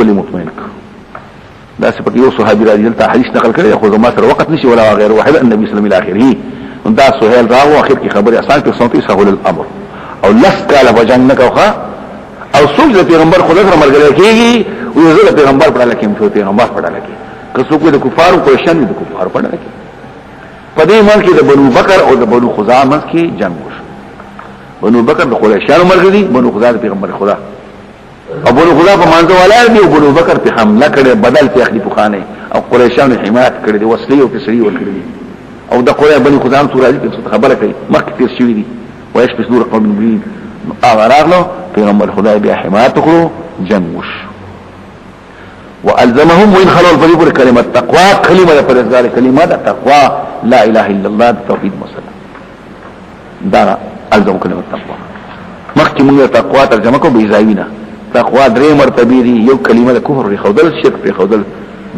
ټول مطمئن کو دا صفت یو صحابي راځي دلته حدیث نقل کړي خو ما سره وخت نشي ولا غیر واحد النبي صلی الله علیه وسلم دا سهيل راو اخر کی خبر آسان په صوتي سهول الامر او لس کاله وجنګ کوخه او څوک د پیغمبر خدا سره مرګ کېږي او زه د پیغمبر په لکه هم څو پیغمبر په لکه که څوک د کفارو قریشان د کفار په لکه په دې ملک د بنو بکر او د بنو خزاعه کې جنگ وشو بنو بکر د قریشانو مرګ دي بنو خزاعه د پیغمبر خدا او بنو خدا په مانځه ولای دی او بنو بکر په حمله کړي بدل په اخلي پخانه او قریشانو حمایت کړي دي وسلې او تسری ورکړي او د قریش بنو خزاعه سورہ دې خبره کوي مخکې تیر شوی دي وایش په نور قوم مبین اغراغلو پیغمبر خدای بیا حمایت کړو جنگوش والزمهم وان خلوا الفريق كلمه التقوى كلمه الفرزدار كلمه التقوى لا اله الا الله توحید مسله دا الزم كلمه التقوى مخکې موږ تقوا ترجمه کو بیزاوینا تقوا درې مرتبه دي یو کلمه کفر ری خودل شرک ری خودل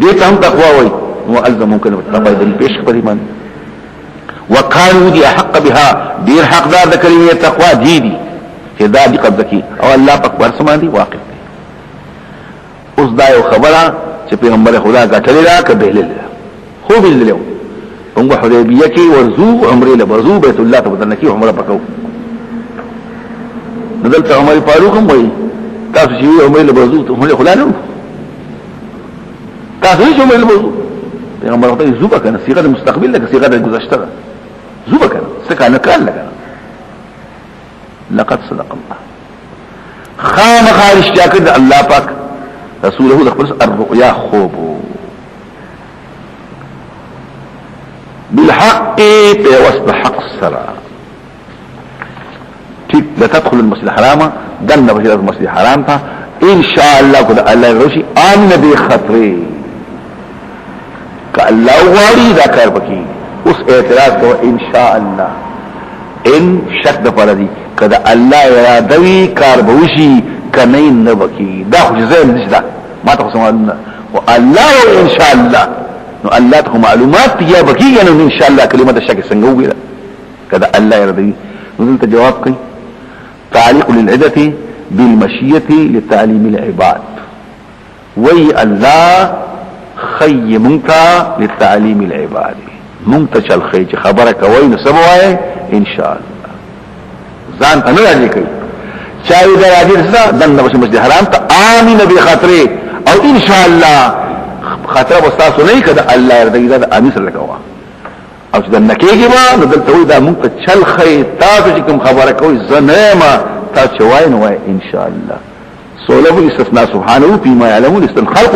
دې ته هم تقوا وای نو الزم كلمه التقوى دې پیش په ایمان وكانوا دي حق بها دیر حقدار د کلمه تقوا دي چې دا دي قبضه کی او الله پاک ورسمه دي واقع دي اوس دا یو خبره چې پیغمبر خدا غټلې را کبهلل خو بللو هم حدیبیه کې ورزو عمره له ورزو بیت الله ته بدن کې عمره پکاو نزلت عمر فاروق هم وای تاسو چې عمره له ورزو ته هم خلا نه تاسو چې عمره له ورزو پیغمبر خدا زوبه کنه صيغه المستقبل لکه صيغه الگذشته زوبه کنه څه کنه کال لګا لقد صدق الله خام خارج جاکد الله پاک رسوله دخل الرؤيا خوب بالحق بوصف حق السرى لتدخل المسجد الحرام دلنا بشير المسجد الحرام تا ان شاء الله قد الله يروشي آمن بخطري كالله واري ذاكر بكي اس اعتراض کو ان شاء الله ان شک د پردي کدا الله ارادوي کار بوشي کني نه بکی دا خو زين نشدا ما ته سمعنا والله ان شاء الله نو الله ته معلومات يا بکی نو ان شاء الله كلمه الشك څنګه ویل کدا الله ارادوي نو ته جواب کوي تعليق للعده بالمشيه لتعليم العباد وي الله خي منك لتعليم العباد منتشل خي خبرك وين سبوي ان شاء الله ځان ته نه راځي کوي چای دا راځي رسا دنه بش مسجد حرام ته امين بخاطره او ان شاء الله خاطر واستاسو نه کده الله يرضي دا امين سره لګوا او چې دنه کېږي ما نو دلته وي دا منتشل خي تاسو چې کوم خبره کوي زنه تاسو وای نو وای ان شاء الله سولو الاستثناء سبحانه فيما يعلمون استخلق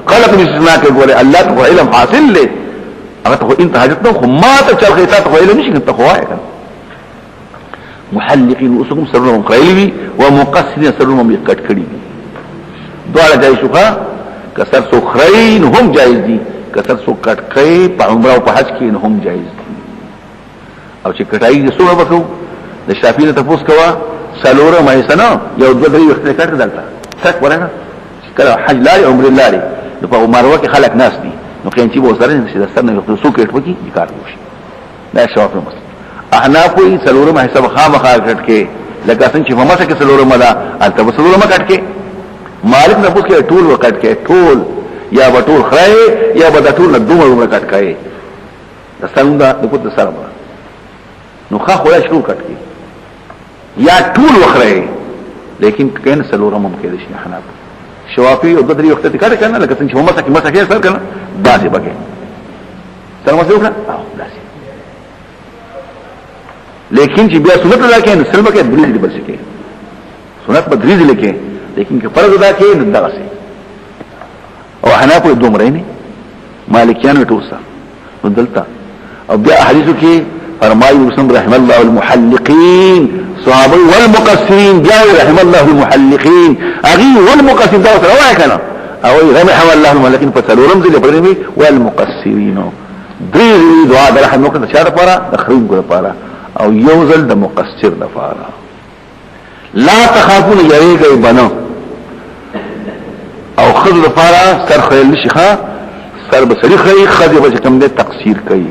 خلق الاستثناء کوي الله ته علم حاصل له هغه ته انت حاجت نو ما ته چل خيطات خو علم نشي ته خوای محلقين رؤوسهم سرهم قيلي ومقصرين سرهم يقد کړي دواړه جایز شوخه کسر سو خرين هم جایز دي کسر سو کټ کړي په عمره او په حج کې هم جایز دي او چې کټای دي سو وبکو د شافعي ته پوس کوا سلوره مې سنه یو دوه درې وخت کټ دلته تک ورنه کله حج لاري عمره لاري نو په مروه کې خلک ناس دي نو کینچی به سره نشي د سر نه یو څو کټ وکي کار وشي دا شواب مسلم احناف وی سلورم حساب خامخا کټ کې لکه څنګه چې په مسه کې سلورم ده البته سلورم کټ کې مالک نه پوښتنه ټول وکټ کې ټول یا بټول خړای یا به د ټول نه دومره کټ کای د څنګه د پوت سره نو خا خو شروع کټ کې یا ټول وخړای لیکن کین سلورم ممکن دي احناف شوافی او بدري وخت ته کټ کنه لکه څنګه چې مسه کې سر کنه باندې بګه تر مسه وکړه او داسې لیکن چې بیا سنت ادا کړي نو سلمه کې دریز دی بل څه کې سنت په دریز لیکي لیکن که فرض ادا کړي نو دغه څه او حناف دومره نه مالکیان ټوسه نو دلته او بیا حدیثو کې فرمایي وسم رحم الله المحلقين صحابه والمقصرين جاء رحم الله المحلقين اغي والمقصرين دا سره وای کنه او رحم الله المحلقين فسلوا رمز لبرمي والمقصرين دریز دعا د رحم وکړه چې لپاره د خریم کو لپاره او یوزل د مقصر لپاره لا تخافون یریږي بنو او خذ لپاره سر خیل شيخه سر بسری خی خذ به کوم دې تقصیر کوي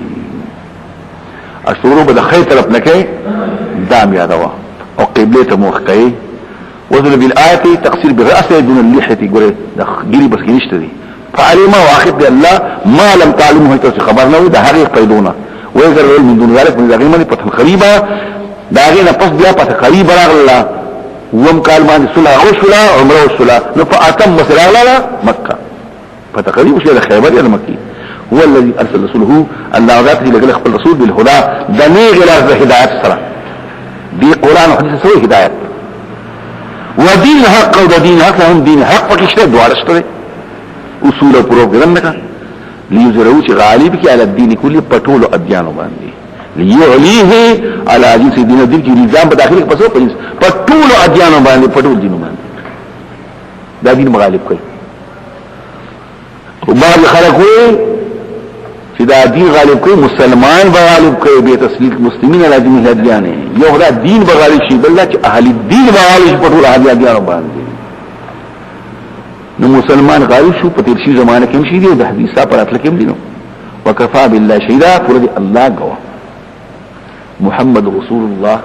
اشورو به د خیر طرف نه کوي دام یادوا او قبله ته مخ کوي وذل بالآيات تقصير بالرأس دون اللحية ګوره د ګيري بس کې نشته دي فعلم واخذ الله ما لم تعلمه هیڅ خبر نه د هر پیدونه ويذر من دون ذلك من ذغيمه فتح قريبا داغه پس بیا پس قریب راغله وم کال باندې صلح وشلا عمره وشلا نفاتم مسلا مكه فتقريب شيء خيبر الى مكه هو الذي ارسل رسوله الله ذاته لقال خبر الرسول بالهدى دنيغ الى هدايه الصلاه دي قران وحديث سوى هدايه ودين حق ودين حق هم دين حق پکشته دوارشته اصول او پروګرام نه ليزرو چې غالب کی علی الدين کلی پټول ادیان باندې ليعليه على جنس دين الدين کی نظام په داخله پسو پټول ادیان باندې پټول دین باندې دا دین مغالب کوي او بعض خلک وي چې دا دین غالب کوي مسلمان به غالب کوي به تسلیل مسلمین علی دین الادیان یو دا دین به غالب شي بل چې اهل الدین به غالب شي پټول ادیان باندې نو مسلمان غالب شو په تیر شي زمانه کې شي دي د حدیثه پر اتل کې دي نو وکفا بالله شهیدا پر دي الله گواه محمد رسول الله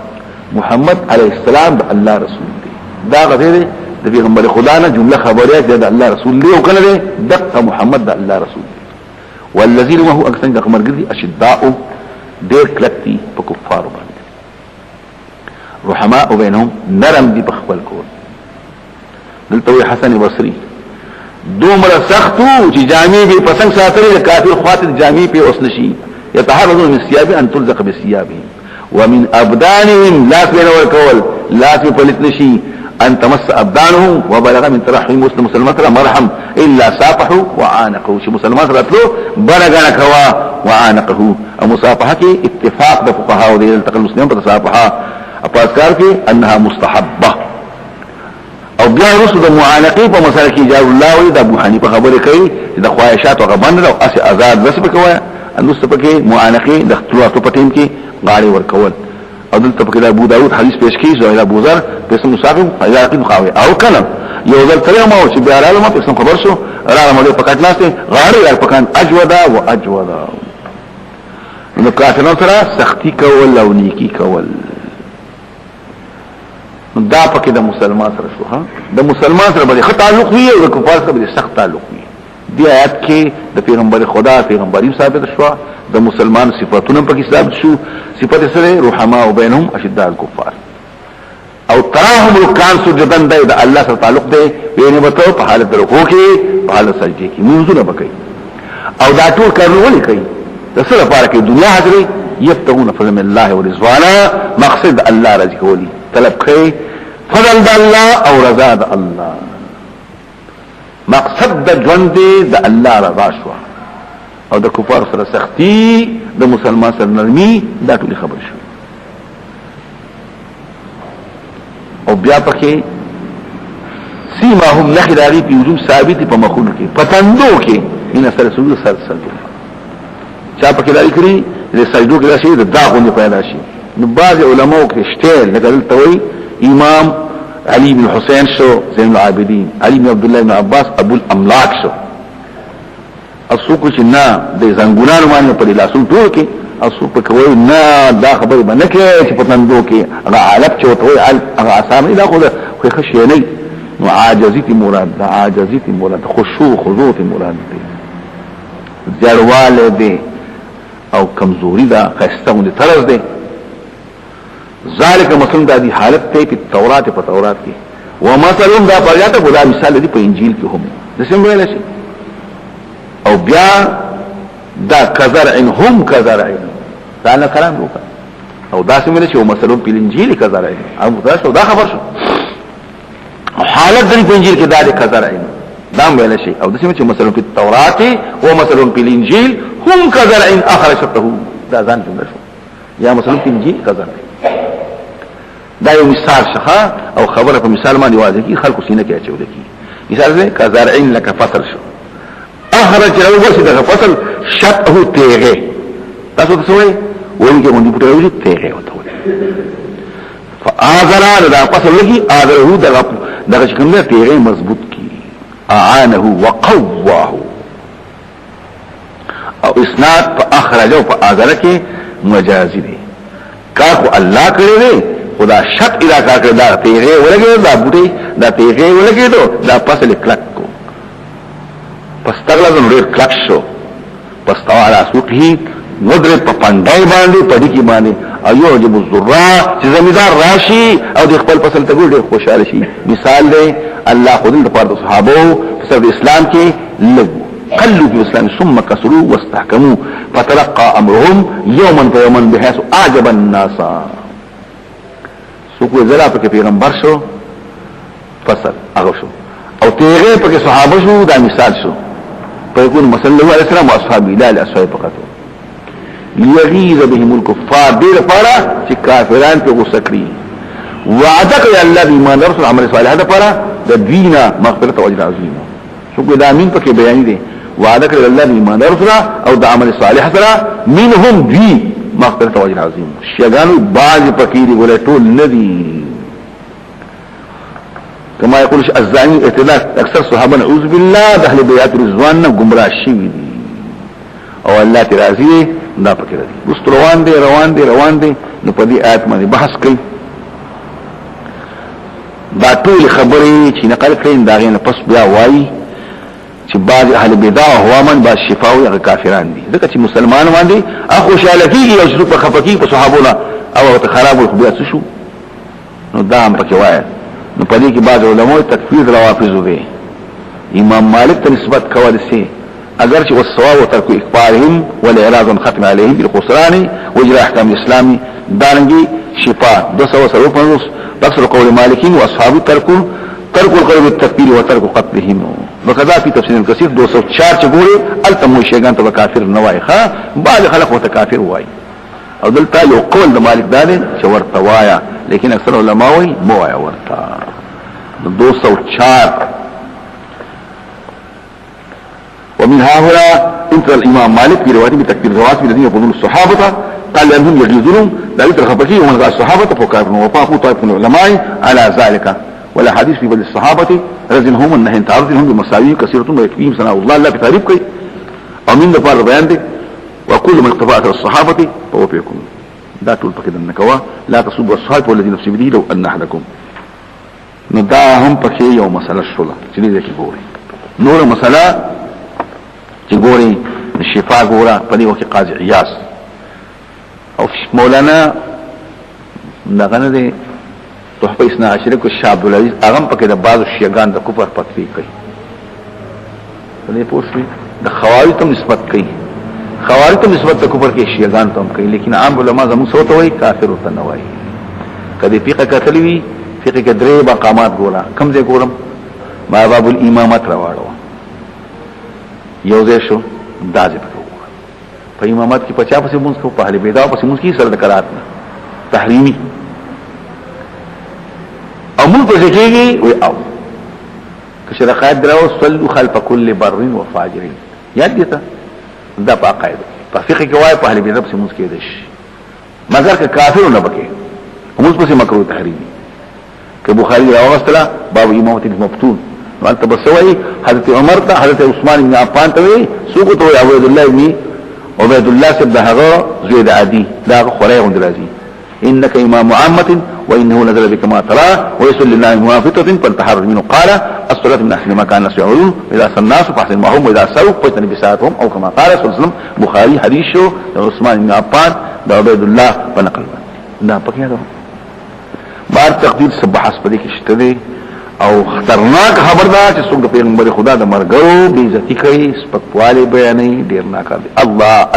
محمد علیه السلام د الله رسول دی دا غزه د پیغمبر خدا نه جمله خبريه د الله رسول دی او کنه دقه محمد د الله رسول دی والذین ما هو اکثر د مرګدي اشداء ډېر کلکتی په کفار باندې رحماء بینهم نرم دي په خپل کول دلته حسن بصری دومره سختو چې جامع به پسنګ ساتري د کافر خاطر جامع په اوس نشي يتحرزون من ثياب ان تلزق بثيابهم ومن ابدانهم لا بينور كول لا بلت نشي ان تمس ابدانهم وبلغ من ترحم مسلم مسلمات مرحم الا صافحوا وعانقوا شي مسلمات راتلو بلغنا كوا وعانقه المصافحه اتفاق د فقهاء د التقى المسلمين بتصافحه اپاسکار کې انها مستحبه او بیا رسو د معانقه په مسله کې جار الله وي د ابو حنیفه خبره کوي د خواهشات او غبن او اس آزاد بس بکوي انو سپکه معانقه د اختلاط په ټیم کې غاړي ورکول او دلته په ابو داود حدیث پیش کړي زویل ابو ذر قسم مصافم حیاقی مخاوي او کلم یو ځل تر ما چې بیا رااله ما قسم خبر شو رااله مو په کټناسته غاړي ال پکان اجودا و اجودا نو کاتنو سره سختی کول او نیکی کول دا پکې د مسلمان سره شو ها د مسلمان سره به خط تعلق وي او د کفار سره به سخت تعلق وي دی آیات کې د پیغمبر خدا پیغمبري ثابت شو د مسلمان صفاتونه پکې ثابت شو صفات سره رحماء بینهم اشداء الكفار او تراهم رکان سجدن د الله سره تعلق دی ویني وته په حالت رکوع کې په حالت سجدي کې منځونه وکړي او دا ټول کارونه ولي کوي د سره لپاره کې دنیا حاضرې یبتغون فضل من الله ورضوانا مقصد الله رضی کولی طلب کوي فضل د الله او رضا د الله مقصد د ژوند د الله رضا شو او د کفار سره سختی د مسلمان سره نرمي دا ټول خبر شو او بیا پکې سیما هم نخداري په وجود ثابت په مخونو کې پتندو کې ان سره سجود سر چا پکې لري کړی د سجدو کې راشي د داغونه پیدا شي نو بعض علماء کې شته لکه توي امام علي بن حسين شو زين العابدين علي بن عبد الله بن عباس ابو الاملاك شو اسوق چې نه د زنګونانو باندې په لاسو ټول کې اسوق کوي نه دا خبره باندې کې چې پتندو کې هغه عالب چې وته هغه اسامه دا خو خشيه نه نو عاجزيت مراد دا عاجزيت مراد خشوع خضوع مراد دي جړواله دي او کمزوري دا خستهونه طرز دي ذالک مثلا دا دی حالت ته په تورات کې ومثلا دا پریاته خدا مثال دی په انجیل کې هم د سم ویل شي او بیا دا کزرع هم کزرع دا نه کلام وکړه او دا سم ویل شي او مثلا په انجیل کزرع او دا خبر شو حالت دی په انجیل کې دا دی کزرع دا ویل شي او د سم چې مثلا په تورات او مثلا په انجیل هم کزرع اخرجته دا ځان جمله شو یا مثلا په انجیل کزرع دا یو مثال شخه او خبره په مثال باندې واضح کی خلکو سینه کې اچول کی مثال ده کزرعين لك فصل شو اخرج له وسط ده فصل شطه تیغه تاسو څه وایي ولګي مونږ په توګه تیغه وته فاذر دا فصل لګي اذره دغه څنګه تیغه مضبوط کی اعانه وقواه او اسناد په اخرجه په اذره کې مجازي دي کاخو الله کړی دی خدا شط علاقہ کړ دا تیغه ولګي دا بوټي دا تیغه ولګي دا فصل کلک کو پستغلظ نور کلک شو پستوا على سوقه ندر په پندای باندې پدې کې باندې ایو جب الذرا چې زمیدار راشي او د خپل فصل ته ګور خوشاله شي مثال دی الله خود د پاره صحابه په اسلام کې لګ قلوا في الاسلام ثم كسروا واستحكموا فتلقى امرهم يوما فيوما بحيث اعجب الناس سوق زلا په پیغمبر شو فصل هغه شو او تیغه په صحابه شو دا مثال شو فيكون مثلا الله عليه السلام واصحابه لا لاصحاب فقط ليغيظ بهم الكفار دې لپاره چې کافران په غوسه کړي وعده کوي الله بما رسول عمل صالح ده لپاره د دینه مغفرت او اجر عظیم سوق دا امین په بیان دي وعده کوي الله بما رسول او د عمل صالح سره منهم دي مغفرت او اجر عظیم شیګانو باج پکې دي ګوره ټول ندي كما يقول الزاني اعتلاف اكثر صحابه نعوذ بالله د اهل بیات رضوان گمراه شي دي او الله ترازی دا پکې دي بس روان دي نو په دې آیت باندې بحث کوي دا ټول خبرې چې نقل کړي دا غي نه پس بیا وایي چې بعض اهل بدع او هوامن با شفاء او کافران دي ځکه چې مسلمان باندې اخو شالفي او شروع په خفقي په صحابونه او خراب او بیا څه شو نو دا هم پکې وایي نو په دې کې بعض علماء تکفیر روافض وي امام مالک ته نسبت کول سي اگر چې والصواب وترك اخبارهم والاعراض عن ختم عليهم بالخسران واجراء احكام الاسلام دارنګي شفاء 250 بكسر قول مالكين واصحاب ترك القول بالتكفير وترك قتلهم وكذا في تفسير كثير 204 چګوري التمو شيغان ته کافر نه وای ښا بعض خلک وته کافر وای او دلته یو قول د مالک دانه چې ورته وایا لیکن اکثر علماء وای مو وایا ورته 204 ومن ها هنا انتر الامام مالك في روايته بتكفير الرواتب الذين يقولون الصحابه قال لانهم يجوزون ذلك الخفقي ومن قال الصحابه فكافر ووافقوا طائفه من العلماء على ذلك ولا حديث في بدل الصحابه رزنهم ان انت عرضهم بمساوي كثيره ويكفيهم ثناء الله لا بتعريف كي ومن دفع البيان دي وكل من اقتفى اثر الصحابه فهو فيكم دا طول بكده النكوا لا تصبوا الصحابه والذين نفسي بديه لو ان احدكم نداهم بكي يوم مساله الصلاه چې دې کې ګوري نور مساله چې ګوري شفاء ګورا په دې وخت قاضي عیاض او مولانا دغه دې تحفه اسنا عشره کو شاه عبد العزيز اغم پکې د بعض شیعاګان د کفر پتوی کوي دې پوښتنه د خوارج ته نسبت کوي خوارج ته نسبت د کفر کې شیعاګان ته کوي لیکن عام علما زمو سوته وي کافر ته نه وایي کدی فقہ کتلوي فقہ کې درې مقامات ګورا کم ځای ګورم ما باب الامامت راوړو یو ځای شو دازه په امامت کې 50 پسې مونږ په اهل بیدا پسې مونږ کې سره د قرات تحریمی او مونږ په ځکهږي وي او کشرقات دراو صلوا خلف كل بر وفاجر یاد دي ته دا په قاعده په فقہ کې وای په اهل بیدا پسې مونږ کې دي مگر که کافر نه بکې مونږ پسې مکروه تحریمی که بخاری راوستلا باب امامت المفتون وانت بسوي حضرت عمر ته حضرت عثمان بن عفان ته سوق ته عبد الله سب دهغه زید عادي دا خورای غند راځي انك امام عامه وانه نزل بك ما ترى ويسل لله موافقه فانتحر منه قال الصلاه من احسن ما كان الناس يعملون اذا صلى الناس فاحسن معهم واذا سووا فاجتنب بساعتهم او كما قال صلى الله عليه وسلم بخاري حديث شو عثمان بن عفان دا عبد الله فنقل دا پکې دا بار تقدیر سبح حسب دې کې شته او خطرناک خبر دا چې څنګه پیغمبر خدا د مرګو بے عزتی کوي سپکواله بیانې ډیر ناکار دي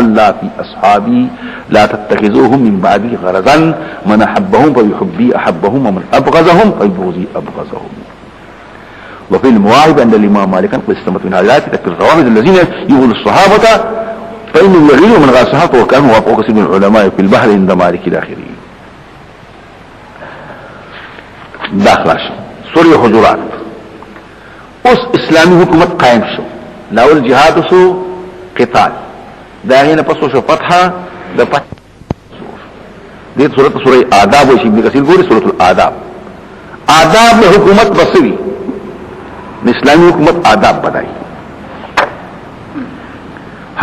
الله في اصحابي لا تتخذوهم من بعدي غرضا من احبهم فيحبي احبهم ومن ابغضهم فيبغضي ابغضهم وفي المواهب عند الامام مالك قسمه من هذه تكفي الروافض الذين يقول الصحابه فإن الذين من غير الصحابه وكانوا وافقوا كثير من العلماء في البحر عند مالك الى اخره داخلاش سوره حجرات اوس اسلامی حکومت قائم شو لاول جهاد شو قتال داغه نه پسو شو فتحه د فتح دې سوره آداب او ابن کثیر ګوري سوره الآداب آداب د حکومت بسوي اسلامی حکومت آداب بدای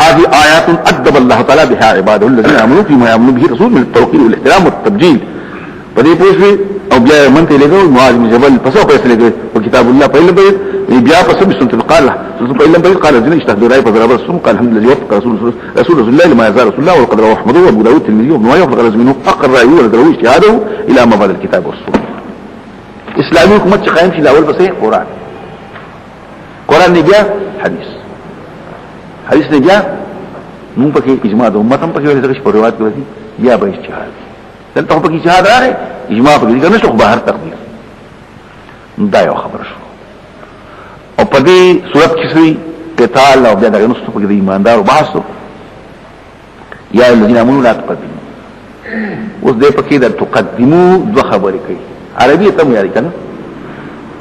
هذه آیات ادب الله تعالی بها عباده الذين امنوا فيما يامنوا به رسول من التوقير والاحترام والتبجيل په دې پوښتنه او بیا منته لګو معاذ بن جبل پس او فیصله کوي په کتاب الله په علم بیا پس سنت القال په علم قال الذين اجتهدوا راي فضرب السم قال الحمد لله وفق رسول الله لما يزال رسول الله والقدر واحمد وابو داود الترمذي وابن ماجه وغيره منه اقر رايه ولدروي اجتهاده الى ما بعد الكتاب والسنه اسلامي حکومت قائم شي الاول بس قران نه بیا حدیث نه بیا نو پکې اجماع د امت هم پکې ولې دغه په روایت کې ودی یا به اجتهاد دلته په کې اجتهاد راغی اجماع په دې کې نشو بهر تقدیر دا یو خبر شو او په دې صورت کې سوي قتال او بیا دغه نو په کې د ایماندار بحث یا الذين امنوا لا تقدموا اوس دې پکې د تقدمو دو خبرې کوي عربي ته یاري کنه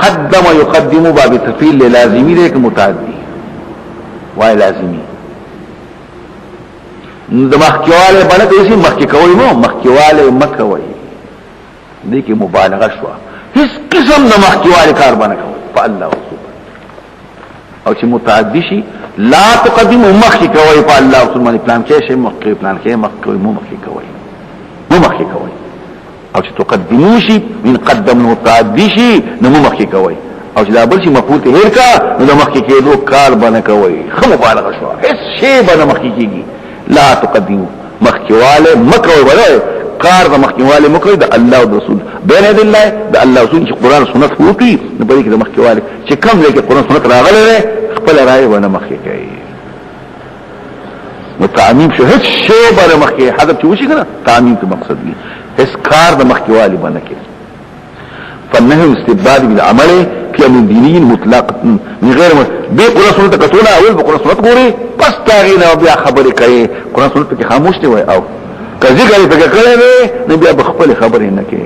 قدم يقدم باب تفعيل لازمي دې کې متعدي وای لازمي د مخکیواله باندې دې مخکی کوي نو مخکیواله مکوي دې کې مبالغه شو هیڅ قسم د مخکیواله کار باندې کوي په الله او چې متعدی شي لا تقدم مخکی کوي په الله او سبحانه پلان کې شي مخکی پلان کې مخکی مو مخکی کوي او چې تقدمو شي من قدم متعدی شي نو مخکی کوي او چې دا بل شي مفعول ته هیر کا نو د مخکی کېدو کار باندې کوي خو مبالغه شو هیڅ شی باندې مخکی کېږي لا تقدمو مخکیواله مکوي ولا کار د مخکیواله مکوي د الله او رسول بین يد الله د الله رسول چې قران سنت وکي نو په دې کې د مخکیواله چې کوم ځای کې قران سنت راغله خپل رائے ونه مخکي کوي متعمیم شو هیڅ شی باندې مخکي حذف چې وشي کنه تعمیم ته مقصد دی هیڅ کار د مخکیواله باندې کوي فالنهي استبداد بالعمل من دينين مطلق من غير بي قرآن سنت کتونا اول بقرآن سنت گوری پس تاغینا و بیا خبری کئی قرآن سنت پکی خاموش دی وی او که ذکر پکی کلی دی نبیا بخبری خبری نکی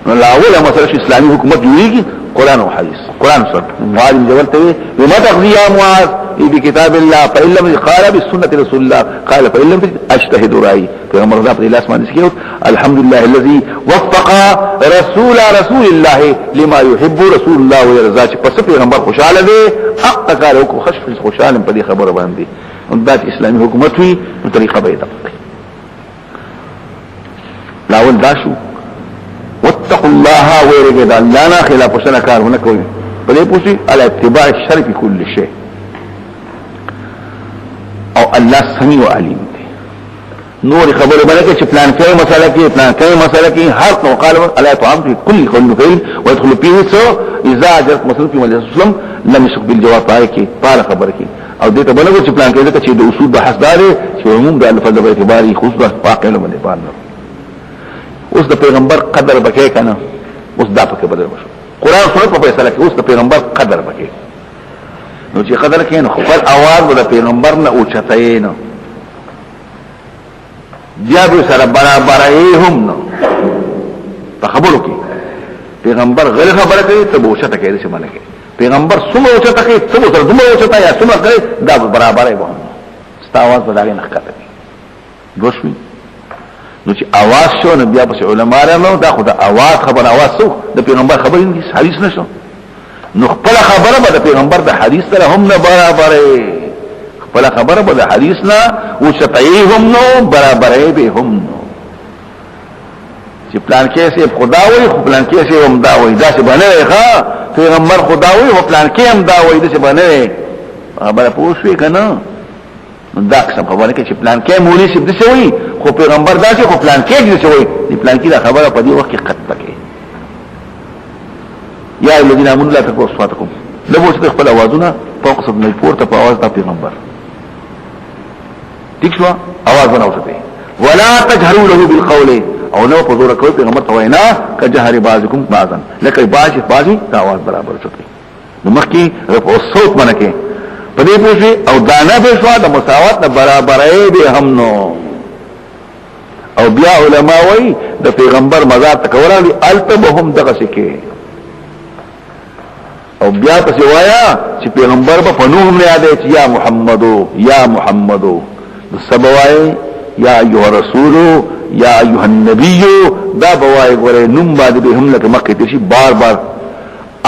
الاول مسئلہ اسلامی حکومت جوڑی قرآن و حدیث قرآن سنت معالم جبل تاوی وما تقضی یا معاذ بكتاب الله فإن لم قال بسنة رسول الله قال فإن لم اجتهد رأي پیغمبر رضا پر اللہ اسمان سکیوت الحمدللہ الذي وفق رسول الله لما يحب رسول الله ويرضى پس پیغمبر خوشاله دے حق کارو کو خشف خوشاله په دې خبره باندې اندات اسلامی حکومت وی نو طریقه به ده لاول داشو واتقوا الله ويرجد الله لا خلاف سنه کارونه کوي په دې پوښي على اتباع الشرع في كل شيء او الله سميع عليم دی نور خبره باندې چې پلان کې مسله کې هر نو قال الا طعام في كل خل فعل ويدخل فيه سو اذا جرت مثلا في مجلس الاسلام لم يشك بالجواب پای کې پاره خبره کې او دې ته بلغه چې پلان کې چې د اصول بحث دار چې عموم د الفاظ په اعتباري خصوصا واقع له باندې باندې اوس د پیغمبر قدر بکې کنه اوس دا پکې بدل وشو قران سنت په فیصله کې اوس د پیغمبر قدر بکې نو چې قدر کې نو خپل आवाज د پیغمبر نه اوچتای نو بیا به سره برابر هم نو په خبرو کې پیغمبر غیر خبره کوي ته اوچته کوي چې باندې کوي پیغمبر څومره اوچته کوي څومره دومره اوچته یا څومره کوي دا برابر به ستا आवाज به داګه نه ښکته دوشوي نو چې आवाज شو نو بیا په علماء راو دا خو د आवाज خبر आवाज سو د پیغمبر خبرې دي حدیث نشو نو خپل خبره به د پیغمبر د حدیث سره هم نه برابرې خپل خبره به د حدیث نه او شتای هم نو برابرې به هم نو چې پلان کې سي خدا وي خو پلان کې سي هم دا وي دا څه باندې ښا پیغمبر خدا وي او پلان کې هم دا وي دا څه باندې خبره پوښوي کنه نو دا څه خبره کې چې پلان کې مولوی څه دي وي خو پیغمبر دا چې خو پلان کې دي څه وي دی پلان کې دا خبره په دې وخت کې قط پکې یا الذين امنوا لا ترفعوا اصواتكم لبو چې خپل اوازونه فوق صوت نه پورته په आवाज د پیغمبر ٹھیک شو आवाज بناوته ولا تجهروا له بالقول او نو په زور کوي پیغمبر ته وینا کجهر بعضکم بعضا لکه بعضی د आवाज برابر شته نو مخکي رفع الصوت منکه په دې پوښي او دانا به شو د مساوات د برابرۍ به هم نو او بیا علماء وای د پیغمبر مزار تکورالي التبهم دغه شکه او بیا پس وایا چې پیغمبر په پنوم نه یاد چې یا محمدو د سبوای یا ایها رسول یا ایها النبی دا بوای ګره نوم باندې به هم لکه مکه دي بار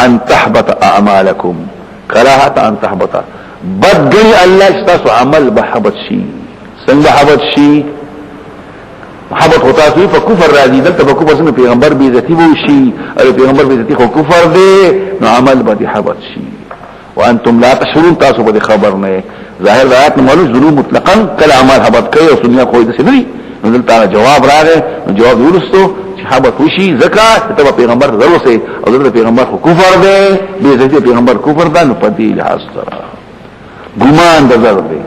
ان تحبط اعمالکم کراهت ان تحبط بدګي الله تاسو عمل بحبط شي څنګه حبط شي محبت ہوتا سوی په کفر راځي دلته په کفر سره پیغمبر بی عزتی وو شي او پیغمبر بی عزتی خو کفر دی نو عمل به حبط شي وانتم لا تشعرون تاسو به خبر نه ظاهر آیات معلوم ظلم مطلقاً کله عمل حبط کوي او دنیا خو دې سړي نو دلته جواب راغی نو جواب ورسته چې حبط وشي زکات ته پیغمبر ضروري او دلته پیغمبر خو کفر دی بی عزتی پیغمبر کفر ده نو پدې لحاظ سره ګمان د ضرر دی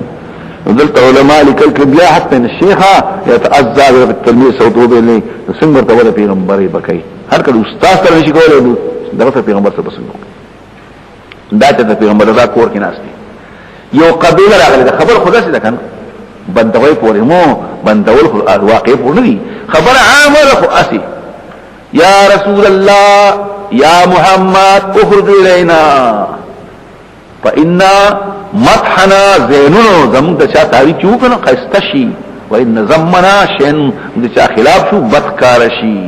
دلته علماء لیکل کې بیا حتی الشيخه يتعذى بالتلميذ صوته به نه څنګه ته ولا پیغمبري بکای هر کله استاد سره شي کولای دغه پیغمبر سره بسنګ دا ته پیغمبر دا کور کې ناشته یو قبيله راغله خبر خدا څه ده کنه بندوي پورې مو بندول واقع پورې دي خبر عامه خو اسی یا رسول الله یا محمد اخرج الينا فإن مدحنا زینونو زمون دا چا تاوی چو کنو قیستشی وإن زمنا شین دا چا خلاف شو بدکارشی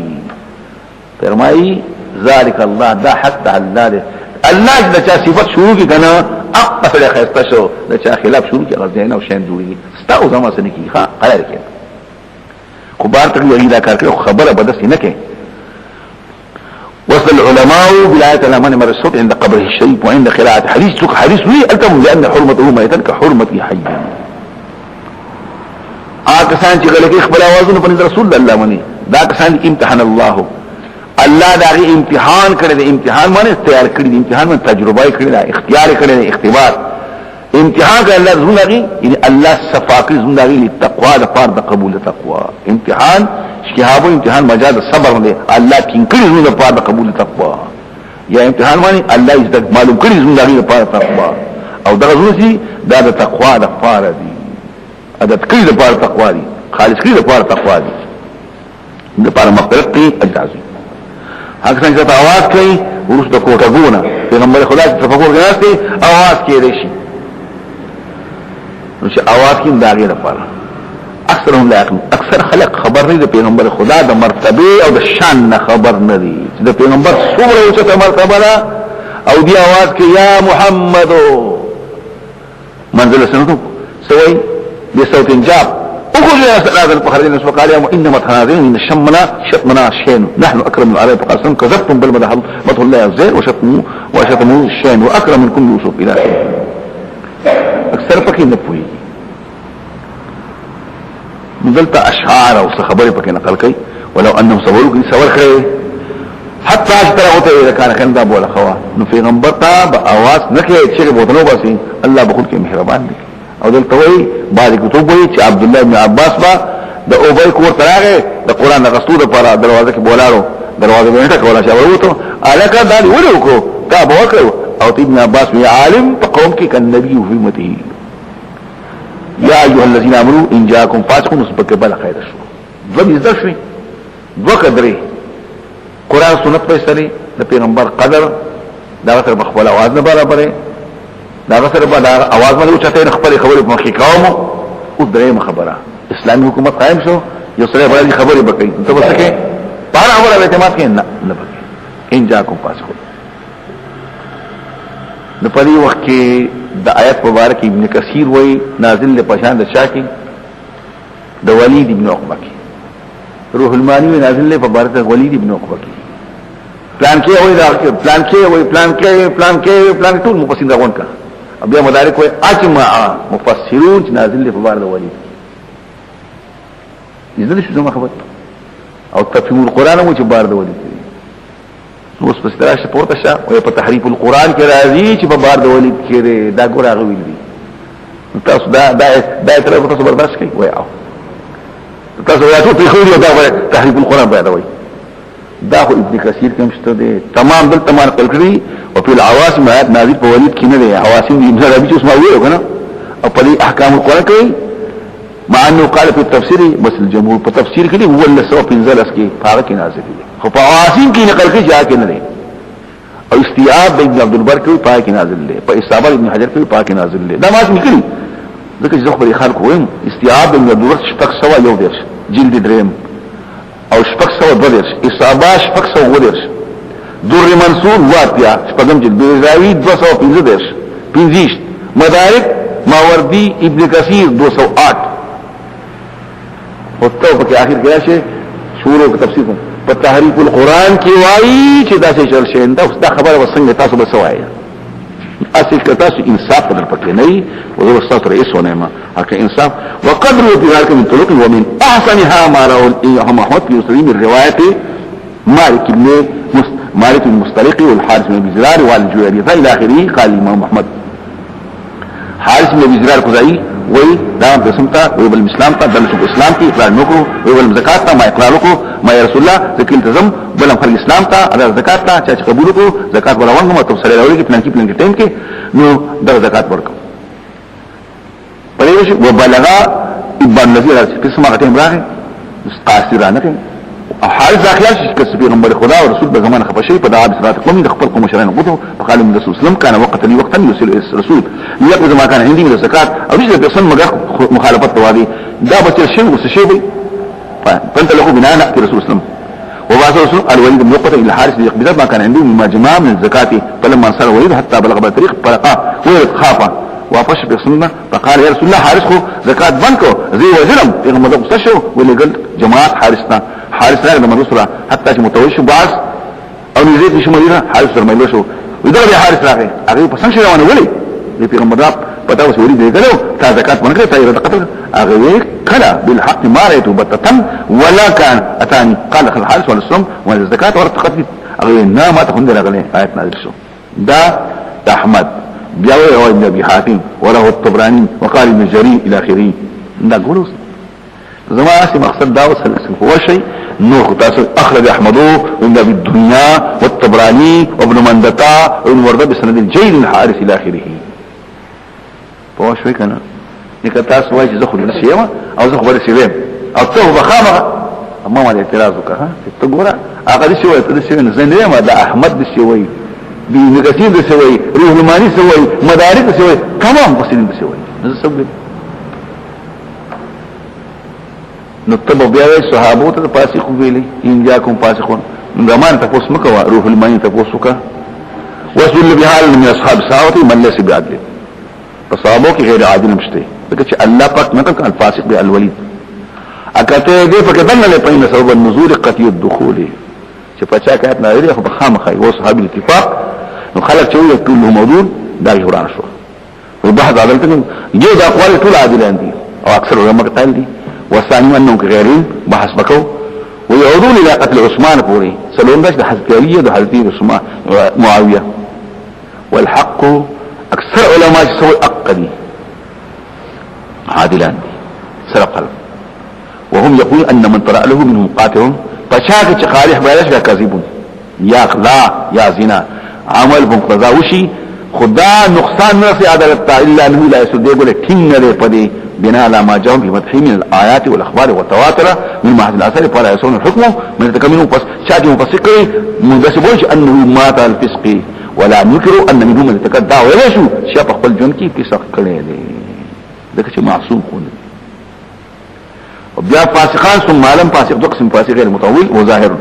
فرمائی ذالک اللہ دا حق دا اللہ دے اللہ دا چا صفت شروع کی کنا اقفل قیستشو دا چا خلاف شروع کی اگر زینو شین جوڑی ستاو زمان سنکی خواه قرار کیا خبار تقوی اگیدہ کار کرو خبر بدستی نکے وصل العلماء بلاية الأمان مر الصوت عند قبره الشريف وعند قراءة حديث سوك حديث لي ألتم لأن حرمته ميتا كحرمة حيا آكسان چغلق اخبر آوازون فنزل رسول الله مني دا کسان امتحان الله الله داغي امتحان کرده امتحان مانے استیار کرده امتحان من تجربه کرده اختیار کرده اختبار امتحان کرده اللہ رسول داغي یعنی اللہ صفاقی رسول داغي لتقوى دفار دا قبول تقوى امتحان شکیحابو امتحان مجاز صبر دے اللہ کنکری زمون دا پار دا قبول تقوی یا امتحان مانی اللہ ازدک معلوم کری زمون دا غیر پار تقوی او دا غزون سی دا دا تقوی دا پار دی عدد کری دا پار تقوی دی خالص کری دا پار تقوی دی دا پار مقرق کی اجازی حق سنجھ تا آواز کئی ورس دا کوتا گونا پیغمبر خدا چی تفکر گناستے آواز کی ریشی نوچه آواز کی دا غیر پار اکثرهم لا يقين اکثر خلق خبر نه د پیغمبر خدا د مرتبه او د شان نه خبر نه دي چې د پیغمبر څومره اوچته مرتبه ده او دی आवाज کې یا محمد منزل سنتو سوي بصوت جاب وقل يا استاذ الفخرين وقال يا انما تنازلون ان شمنا شتمنا شين نحن اكرم من العرب قسم كذبتم بالمدح مدح الله الزين وشتموا الشين واكرم منكم يوسف الى اکثر پکې نه پوي دلتا اشعار او خبرې پکې نقل کړي ولو انهم صبروا کې صبر کړي حتی اشترا ہوتے اذا كان خندا بولا خوا نو پیغمبر تا با آواز نکړي چې بوتنو باسي الله بخود کې مهربان دی او دلته وایي بعد کتب وایي چې عبد الله بن عباس با د اوبای کور تراغه د قران د غستو لپاره دروازه کې بولارو دروازه باندې ټکولا چې وروته الکه دا ویلو کو کا بوکړو او ابن عباس وی عالم په قوم کې کن نبی او امته یا ایها الذين امنوا ان جاءكم فاسق مسبق بل خیر شو ذم ذشوي وقدري قران سنت په سره د پیغمبر قدر دا سره بخول आवाज نه برابرې دا سره په आवाज باندې چته خپل خبرې په مخې کوم او درې خبره اسلامي حکومت قائم شو یو سره باندې خبرې وکړي ته وسکه پاره اوره اعتماد کې نه پکې ان جاءكم فاسق نو په دې وخت کې د آیت مبارک ابن کثیر وای نازل له پشان د شاکی د ولید ابن عقبہ کی روح المانی نازل له مبارک د ولید ابن عقبہ کی پلان کې وای دا پلان کې وای پلان کې ټول مفسرین راغون کا بیا مدارک وای اجماع مفسرون نازل له مبارک د ولید دې شو زما خبر او تفسیر القرآن مو چې بار د ولید نو اوس پس تراشه پورته شه او په تحریف القرآن کې راځي چې په بار د ولید کې دا ګور هغه ویل دي تاسو دا طرف تاسو برداشت کوي وای او تاسو راځو په خو دا تحریف القرآن باندې وای دا خو ابن کثیر کوم شته دي تمام دل تمام کلکړي او په العواصم آیات نازل په ولید کې نه دي عواصم دي ابن ربيع اوس ما ویلو کنه او په احکام القرآن کې مع انه قال في التفسير بس الجمهور په تفسیر کې هو اللي سو پنځل اس کې پاره کې نازل دي خو په عواصم کې نقل کې جا کې نه دي او استیاب ابن عبد البر کې پاره کې نازل دي په اصابه ابن حجر کې پاره کې نازل دي دا ما نکړي ځکه چې خو په خلق ویم استیاب ابن عبد البر شپږ سوا یو درس جلد دریم او شپږ سوا دو درس اصابه شپږ سوا درس در منصور واتیا شپږم جلد بیزاوی 215 درس 15 مدارک ماوردی ابن کثیر 208 او تو په اخر کې راشه شروع او تفسیر په تحریف القرآن کې وایي چې دا څه چل شي دا خبره وسنګ تاسو به سوایي اصل کتاسو انصاف قدر پکې نه وي او استاد رئیس ونعمه حق انصاف وقدر بذلك من طرق ومن احسنها ما رواه محمد في مسلم الروايه مالك بن مستلقي والحارث بن بزرار والجويري الى اخره قال الامام محمد حارث بن بزرار خزائی وی دام قسمتا وی بل اسلام تا دلش اسلام کی اقرار نکو وی بل زکات تا ما اقرار کو ما یا رسول الله ذکر التزم بل خل اسلام تا ادا زکات تا چا قبول کو زکات ولا ونګه مته سره راوړي پلان کې ټیم کې نو در زکات ورکو پرېوش وبلغا ابن نذیر قسمه غته امراه قاصرانه کې حارث اخلاص چې پیغمبر خدا او رسول به زمانه خفشي په دعا بصراط قوم د خپل قوم شران غوته فقال من رسول الله كان وقتا وقتا يرسل الرسول يقضي ما كان عندي من الزكاه او دې د سن مګه مخالفت توادي دا به شي وس شي وي فانت له بناء في رسول الله وبعث رسول الوليد بن عقبه الى الحارث يقبض ما كان عنده مما جماع من الزكاه فلما صار وليد حتى بلغ بالطريق فرقا وخاف واپس بسنه فقال يا رسول الله حارث خو زکات بنکو زي وزرم پیغمبر مستشو ولګل جماعت حارثنا حارث راغ د رسول حتی چې متوجه باز او نزيد نشو مدینه حارث سره شو ودغه حارث راغ هغه په څنګه روانه ولي د پیغمبر پتا اوس ولي دی غلو تا زکات بنکره تا یو قتل هغه کلا بالحق ما رأيته بتتا ولا كان اتاني قال الحارث والسلام والزکات ورتقت هغه نه ما ته نه راغله آیت نازل شو دا احمد بياوي هو ابن ابي حاتم وله الطبراني وقال ابن جرير الى اخره دا ګورو زما اسی مقصد دا وصل هو شيء نو تاسو اخرج احمدو ابن ابي الدنيا والطبراني وابن مندتا وابن ورده بسند الجيد الحارث الى اخره هو شوي کنه یک تاسو وایي چې زه خو نه شیم او زه خو بل شیم او ته بخامه اما ما اعتراض وکړه ته ګوره هغه دې شوی ته دې شوی نه زنده ما دا احمد دې شوی ابن كثير ده سوي روح الماني سوي مدارك ده سوي تمام مسلمين ده سوي هذا سبب نطبع بيا صحابو ته فاسق ویلي ان جاءكم فاسقون زمان تفوس مکوا روح الماني تفوسك وسل بحال من اصحاب الساعه من ليس بعدل فصحابو کې غیر عادل مشته لکه چې الله پاک مطلب الفاسق بالولید اکته دې په کدن له پاین سبب النزول قطعي الدخول چې پچا کات نه لري خو بخامخای و صحابي الاتفاق نو خلک چې یو ټول موضوع دا جوړان شو او بعض عدالتونه یو د اقوال ټول عادلان دي او اکثر علماء قال دي والثاني انهم غيرين بحث بكو ويعودون الى قتل عثمان پوری سلام داش د حضرت علی د حضرت عثمان معاويه والحق اکثر علماء سوى اقدي عادلان دي سرق وهم يقول ان من طرأ له منهم قاتل فشاك چې خالح بلاش دا کذبون یا خلا یا زنا عمل مقتضا وشي خدا نقصان نفس عدالت الا انه لا يسد يقول ټینګ نه پدې بنا على ما جاء في مدح من الايات والاخبار والتواتر من محض الاثار فلا يسون الحكم من تكمنه بس شاجي مفسق مدسبوش انه مات الفسق ولا نكر ان منهم من تكدع ويشو شاف خپل جون کې فسق کړي دي دغه چې معصوم خو بیا فاسقان ثم عالم فاسق دو قسم فاسق غیر متأول و ظاهر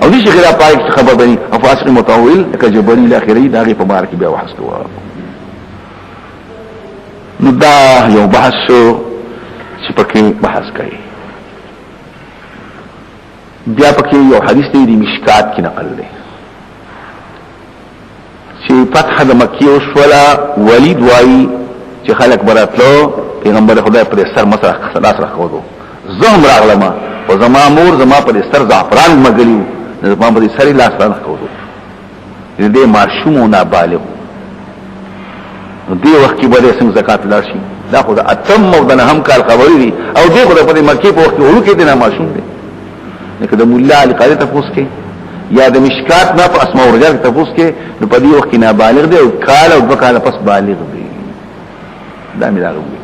او دي شي غیر پای خبر بني او فاسق متأول کجبري الاخري داغه په بار کې بیا وحس کوه نو دا یو بحث چې پکې بحث کوي بیا پکې یو حدیث دی مشکات کې نقل دی چې فتح د مکه او شولا ولید وای چې خلک براتلو پیغمبر خدای پر سر مسرح خلاص راخودو زهم راغلما او زما مور زما پر سر زعفران مګلیو زما پر سر لاس راخودو دې معصوم او نابالغ دې وخت کې به څنګه زکات لاشي دا خو د اتم او د هم کال خبرې دي او دې خو د مکه په وخت کې ورو کې د معصوم دي لکه د مولا علی قاری تفوس کې یا د مشکات نه په اسماء او رجال تفوس کې نو په دې وخت کې نابالغ دي او کال او وکاله پس بالغ دي دا مې راغلی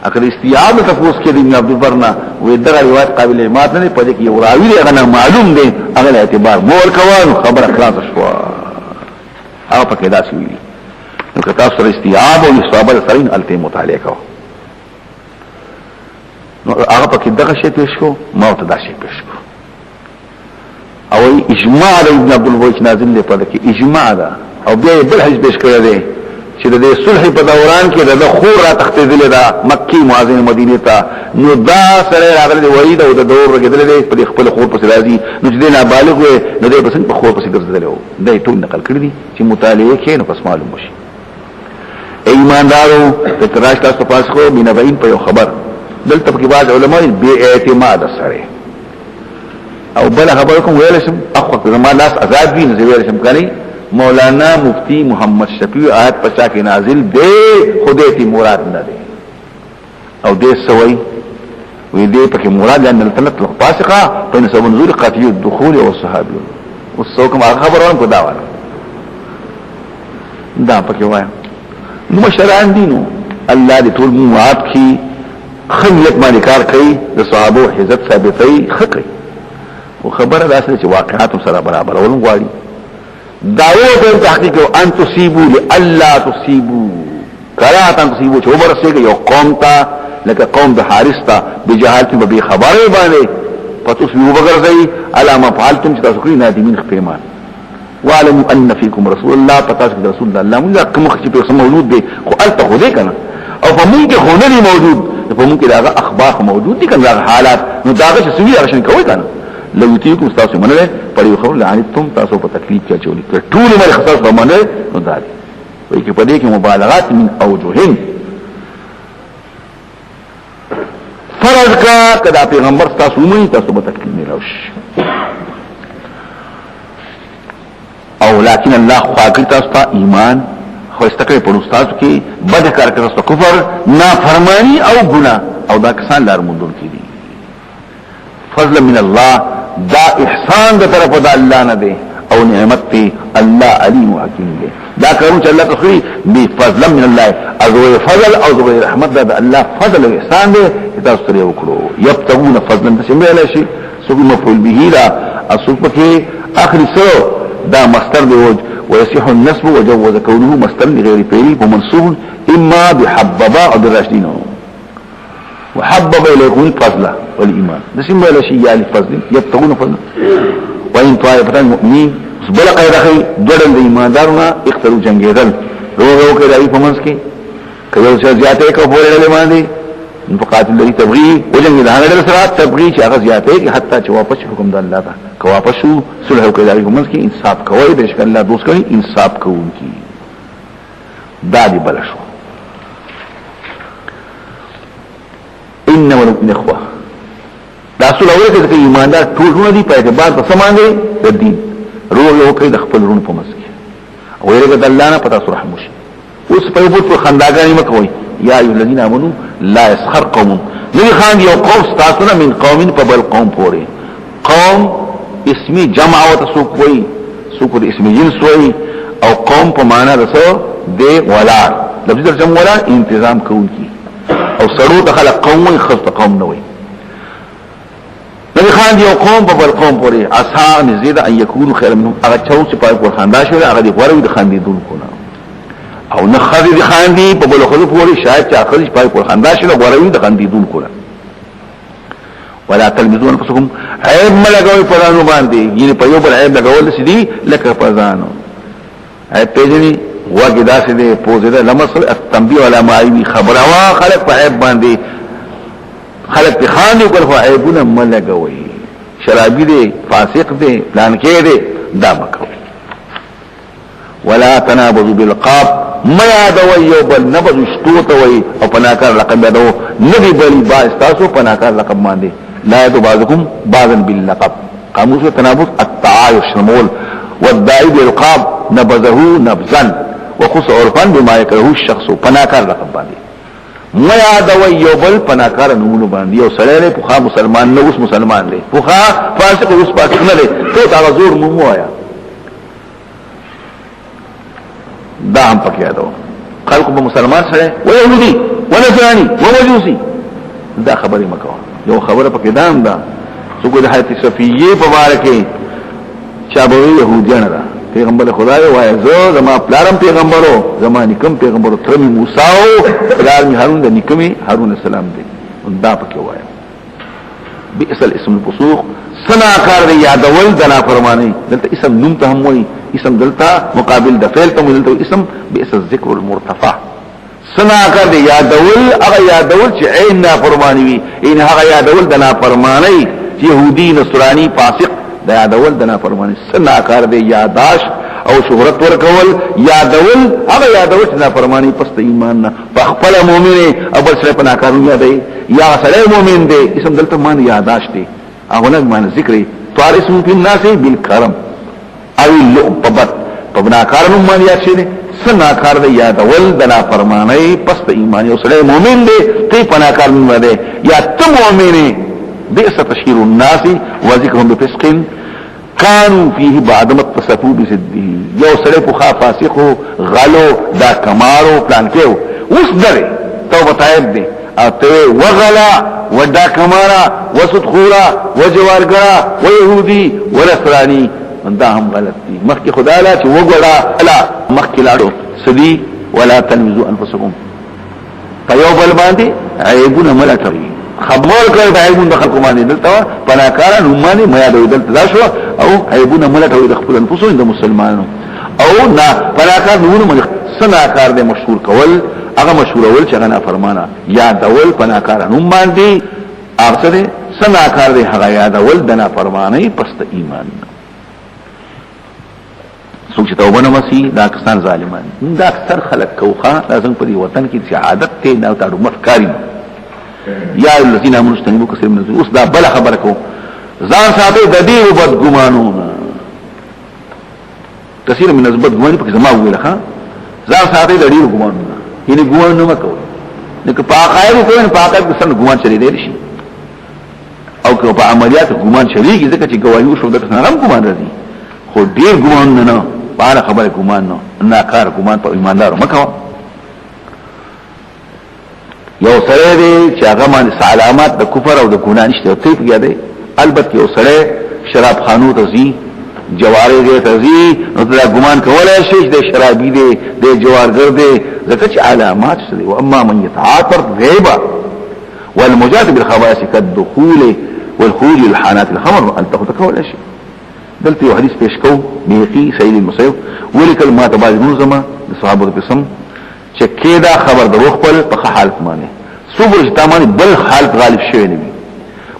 اگر استیاب تفوس کې ابن عبد البرنا وې دغه روایت قابل اعتماد نه پدې کې یو راوی دی هغه معلوم دی هغه اعتبار مول کوو خبر خلاص شو هغه پکې دا شي نو که تاسو استیاب او اصابه سرین الته مطالعه کو نو هغه پکې دغه شی پیش کو ما ته دا شی پیش کو او اجماع ابن عبد الوهاب نازل دی پدې کې اجماع ده او بیا بل حدیث پیش کړی دی چې د صلح په دوران کې د خور را تختیدل دا مکی معاذین مدینه ته نو دا سره راغلی ولید او د دور رګدل دی په خپل خور په راځي نو چې نابالغ وي نو د پسند په خور په ګرځیدل وو دا ټول نقل کړی دي چې مطالعه کې نو پس معلوم شي ایماندارو د تراش تاسو پاس خو بنبین په خبر دلته کې بعض علماء به اعتماد سره او بل خبر کوم ویل شم اخو زما لاس آزاد وي نو ویل شم کني مولانا مفتی محمد شفیع آیت پچا کې نازل دے خدای تی مراد نه دی او دې سوي وی دې پکې مراد ان التلت الفاسقه بين سبب نزول قاتل الدخول او الصحابه والسوكم خبرون کو دا وره دا پکې وای نو شرعاً دینو الله دې ټول موعد کی خلیت باندې کار کوي د صحابه عزت ثابتي خکې او خبره داسې چې واقعات سره برابر ولون غواړي دعوت تحقیق ان تصيبوا لالا تصيبوا کراهت ان تصيبوا چې ورسېږي یو قوم ته لکه قوم د حارث ته بجهالت به خبره باندې فتصبحوا بغرزي على ما فعلتم چې تاسو کړی نادمین خپېمان وعلموا ان فيكم رسول الله پتاس کې رسول الله موږ کوم چې په موجود دی خو الته خو دې کنه او فممکن هونه موجود فممکن دا اخبار موجود دي کنه حالات نو دا چې سوي عشان کوي کنه لو یتیکم تاسو منله پر یو خبر لعنتم تاسو په تکلیف کې چولې ټول مې خصاص به منله نو دا دي وایي چې په دې کې مبالغات من اوجهن فرض کا کدا پیغمبر تاسو مې تاسو په تکلیف نه راوش او لكن الله خواږه تاسو ته ایمان خو استکه په استاد کې بد کار کوي تاسو کفر نافرمانی او ګناه او دا کسان لار مونږ کې دي فضل من الله دا احسان د طرف د الله نه دی او نعمت دی الله علیم حکیم دی دا کارون چې الله تخری بی فضل من الله ازو فضل او ازو رحمت دا الله فضل او احسان دی چې تاسو سره وکړو یبتغون فضلا تسمع له شي سو مفعول به دا اصل کې اخر سو دا مصدر دی ويصح النسب وجوز كونه مصدر لغير فعل ومنصوب اما بحببا او بالراشدين وحبب اليكم الفضل والايمان نسم ولا شيء يعني فضل يبتغون فضل وان طائفتان المؤمنين بلق يدخل جدل ایماندارنا اختروا جنگیدل روغو کې راوي پمنس کې کله چې زیاته کو پورې له باندې فقاتل الذي تبغي وجنگ ده هغه سره تبغي چې هغه زیاته کې حتی چې واپس حکم د الله ته کو واپس شو صلح کې راوي پمنس کې انصاف کوي د شکل الله دوست کوي انصاف کوونکی دادی بلشو انما الاخوه دا اصل اوله کې ایماندار ټول دي په اعتبار د سمانه د دین روح یو کوي د خپل رون په مسکی او یې د الله نه پتا سره رحم شي اوس په یو په خنداګانی مکوي یا ایه الذین آمنو لا يسخر قوم نبی خان یو قوم تاسو نه من قوم په بل قوم پورې قوم اسمی جمع او تسوق وي سوق د اسمی جنس وي او قوم په معنا رسو دی ولا لفظ ترجمه ولا انتظام کوونکی او سړو دخل قوم خص قوم نه وي نبی خان دی قوم په بل قوم پورې اصحاب نزيد ان يكونوا خير منهم هغه چاو چې پای پر خندا شوی هغه دی غوړوي د خندیدون کو نه او نه خدي د خاندي په بل خو پورې شاید چې اخر پای پر خندا شوی غوړوي د خندیدون کو نه ولا تلمزون انفسكم عيب ملګوي پرانو باندې یعنی په یو بل عيب لګول سدي لکه پزانو عيب پیژني وګه داسې دی پوزې ده لمسل التنبيه ولا معيبي خبره وا خلق په عيب باندې خلق په خاندي کول خو عيبونه ملګوي شرابي دي فاسق دي پلان کې دي دا مکوي ولا تنابذوا بالقاب ما يدوي يوبل نبذ شتوتوي او پناکار لقب يدو نبي بلي با استاسو پناکار لقب باندې لا يدو بعضكم بعضا باللقب قاموس تنابذ التعايش شمول والداعي بالقاب نبذه نبذا وخص عرفا بما يكره الشخص پناکار لقب باندې ما یادوي یو بل پناکار نمونه باندې یو سره له پوخا مسلمان نه اوس مسلمان دی پوخا فاسق اوس فاسق نه دی ته دا زور مو وایا دا هم پکې یادو خلق به مسلمان سره و يهودي و نصراني و مجوسي دا خبره مکو یو خبره پکې دام دا څوک د حضرت صفیه په باره کې چابوي يهوديان را پیغمبر خدای وای زه زما پلارم پیغمبرو زما نکم پیغمبرو ترمي موسی او پلار می هارون د نکمي هارون السلام دی دا پکې وای بئس الاسم الفسوق سنا کار دی یادول د نافرمانی دلته اسم نوم ته هم وای اسم دلتا مقابل د فعل ته دلته اسم بئس الذکر المرتفع سنا کار دی یادول هغه یادول چې عین نافرمانی وي ان هغه یادول د نافرمانی يهودي نصراني فاسق د یادول د نافرمانی سنا کار دی یاداش او شهرت ورکول یادول هغه یادول چې نافرمانی پس ایمان نه په خپل مؤمن او بل سره پنا کارو یادای یا سره مؤمن دی اسم دلته مان یاداش دی هغه نه مان ذکر طارسم فی الناس بالکرم او اللعبت پبنا کارنو مان یاد شي سنا کار دی یادول د نافرمانی پس ایمان او سره مؤمن دی تی پنا کارو دی یا ته مؤمن بئس تشهير الناس وذكرهم بفسق كانوا فيه بعد ما اتصفوا بسده یو سره په فاسقو غلو دا کمارو پلان کېو اوس درې توبه تایب دي اته وغلا ودا کمارا وسدخورا وجوارګرا ويهودي ونصراني دا هم غلط دي مخکې خدای لا چې وګړه الا مخکې لاړو سدي ولا تلمزوا انفسكم فيوم الباندي عيبنا ملتوي خبر کړی د عیبون د خلکو باندې دلته پناکاران همانی میا د دلته دا شو او عیبونه ملته د خپل انفسو د مسلمانانو او نا پناکار نور مل سناکار د مشهور کول هغه مشهور ول چې هغه فرمانه یا دول پناکاران هم باندې اغسره سناکار د هغه یا دول د نافرمانی پس ایمان څوک چې توبه نه وسی دا کسان ظالمان دا اکثر خلک کوخه لازم په وطن کې چې عادت ته نه تاړو مفکاری یا الذين امنوا استنبوا كثير من الذنوب دا بل خبر کو ځان ساتي د دې وبد ګمانون كثير من الذنوب ګماني په زما ویل ها ځان ساتي د دې ګمانون یعنی ګمان نه وکړو نو په عقاید کوین په عقاید کې څنګه ګمان چلی دی شي او که په عملیات ګمان چلیږي ځکه چې ګواهی شو د څنګه هم ګمان راځي خو ډیر ګمان نه په خبره ګمان نه کار ګمان په ایماندار مکو یو سره دی چې هغه باندې علامات د کفر او د ګناه نشته ته پیږي دی البته یو سره شراب خانو ته زی جواری دی ته زی نو دا ګمان کولای شي چې شرابي دی د جوارګر دی ځکه چې علامات شته او اما من يتعاطر غيبا والمجاهد بالخبائث كالدخول والخروج للحانات الخمر ان تقول شيء دلته یو حدیث پیش کو میقی سید المسیب ولیکل ما تبع منظمه صحابه قسم چې کېدا خبر د روح په حالت باندې صبر اجتماعي بل حالت غالب شوی نه وي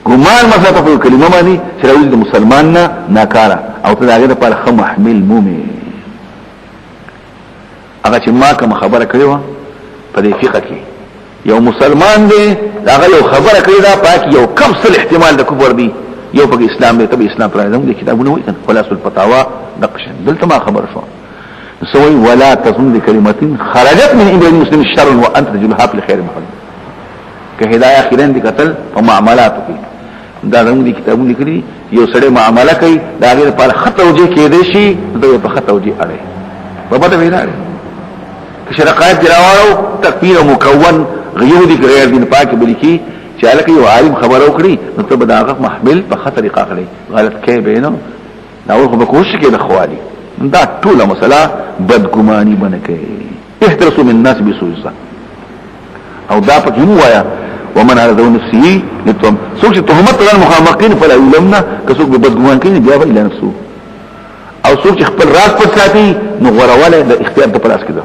ګمان مساته په کلمه باندې چې راوځي د مسلمان نه ناکاره او ته داګه په خم محمل مومن هغه چې ما کوم خبره کړې و په دې فقہ کې یو مسلمان دی هغه یو خبره کړې دا پاک یو کم څه احتمال د کفر دی یو په اسلام دی ته اسلام پر اعظم دي کتابونه وایي خلاص الفتاوا دقشن دلته ما خبر شو سوي ولا تظن بكلمه خرجت من ابن المسلم الشر وانت تجلها في الخير محمد كهدايه خيرن دي قتل او معاملاتو کې دا زموږ دي کتابونه لیکلي یو سړی معامله کوي دا غیر په خطه وجه کې دی شي دا په خطه وجه اړه په بده وینا کې شرقات جراوو تکفیر مکون غيو دي غیر دین پاک بلکی چې الکه یو عالم خبر او کړی نو ته بداغه محمل په خطر قاقلی غلط کې بینو دا خو به کوشش کې د خوالي دا ټول مسله بدګماني بنکې احترسوا من الناس بسوء الظن او دا پکې مو وایا ومن على ذو نفسه لتهم سوق تهمت غیر مخامقين فلا يلمنا كسوق بدګمان کوي بیا الى نفسه او سوق خپل راز پر ساتي نو غرواله د اختیار په پلاس کې ده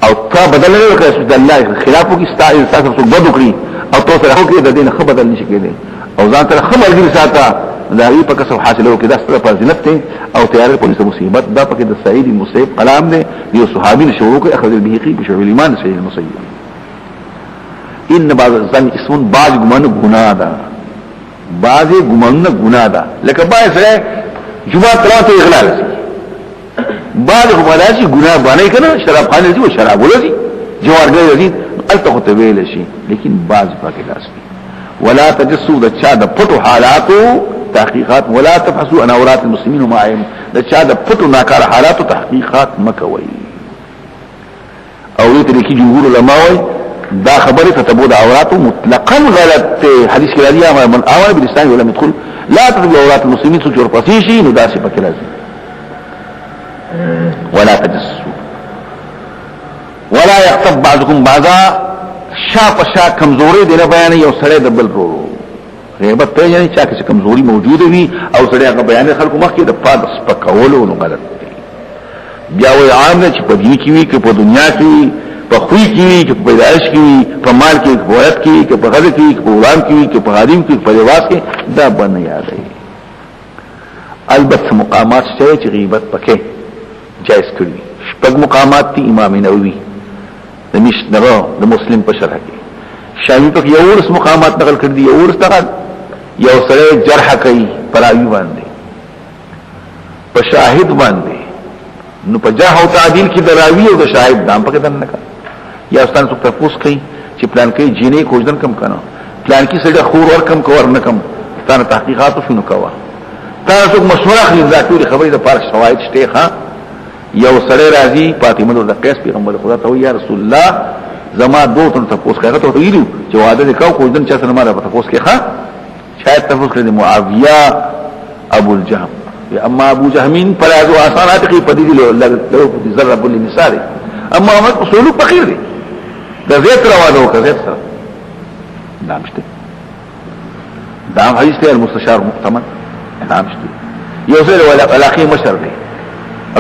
او تا بدل نه وکړي د الله خلافو کې استایل تاسو سوق بدو کړی او تاسو راهو کې د دین خبر بدل نشي کېدی او ځان ته خبر دې ساته دا ری په کسو حاصلو کې د ستر په ځنت ته او تیار په مصیبت دا پکې د سعید المسیب کلام دی یو صحابي شروع کې اخذ البهقي بشعب الايمان سعید المسیب ان بعض الظن اسم بعض ګمان ګناه ده بعض ګمان ګناه ده لکه باید سره جمعه تراته اغلال شي بعض ګمان شي ګناه باندې کنه شراب خانه دي او شراب ولدي جوارګي دي الته ته ویل شي لیکن بعض پکې لاسي ولا تجسوا د چا د پټو حالاتو تحقیقات ولا تبحثوا عن عورات المسلمين ومعهم د چا د پټو ناکار حالاتو تحقیقات مکوي او دې کې جمهور علماء دا خبره تتبو د عورات مطلقاً غلط حدیث کې راځي من اول بالاسلام ولم يدخل لا تتبو عورات المسلمين سجور پسیشي نو داسې پکې راځي ولا تجسوا ولا يغتب بعضكم بعضا شا کمزوري دی نه بیان یو سره د بل ورو غیبت ته یعنی چا کې کمزوري موجوده وي او سره هغه بیان خلکو مخکې د پاد سپکولو نو غلط دی بیا وی عام نه چې په دین کې وي که په دنیا کې وي په خوې کې وي که په پیدائش کې وي په مال کې په ولادت کې که په غزه کې که په غلام کې که په حریم کې په لباس کې دا باندې یادې البته مقامات چې غیبت پکې جائز کړی شپږ مقامات دي امام نووي د مشنبه د مسلم په شرح کې شامی پک یو ورس مقامات نقل کړ دي یو ورس نقل یو سره جرح کوي پراوی باندې په شاهد باندې نو په جرح او تعدیل کې دراوی او د شاهد دام پکې دن نکړه یا استاد څو تفوس کوي چې پلان کې جینې کوژدن کم کنه پلان کې سړي خور ور کم کور نه کم ستانه تحقیقات شنو کوا تاسو مشوره اخلي دا ټول خبرې د پاره شواهد شته ها یو سره راځي فاطمه د قیس پیغمبر خدا ته یا رسول الله زما دوه تن تاسو کوي ته ویلو چې واده وکاو کوژدن چا سره ماره تاسو کې ښا شاید تاسو کړی معاویه ابو الجهم اما ابو جهمین فرازو آسانات کی پدی دی لو ضرب للمثال اما اصول فقیر دی دا زیت روادو کا زیت سر دامشتی دام حدیث تی المستشار مقتمن دامشتی یو سر والاخی مشر دی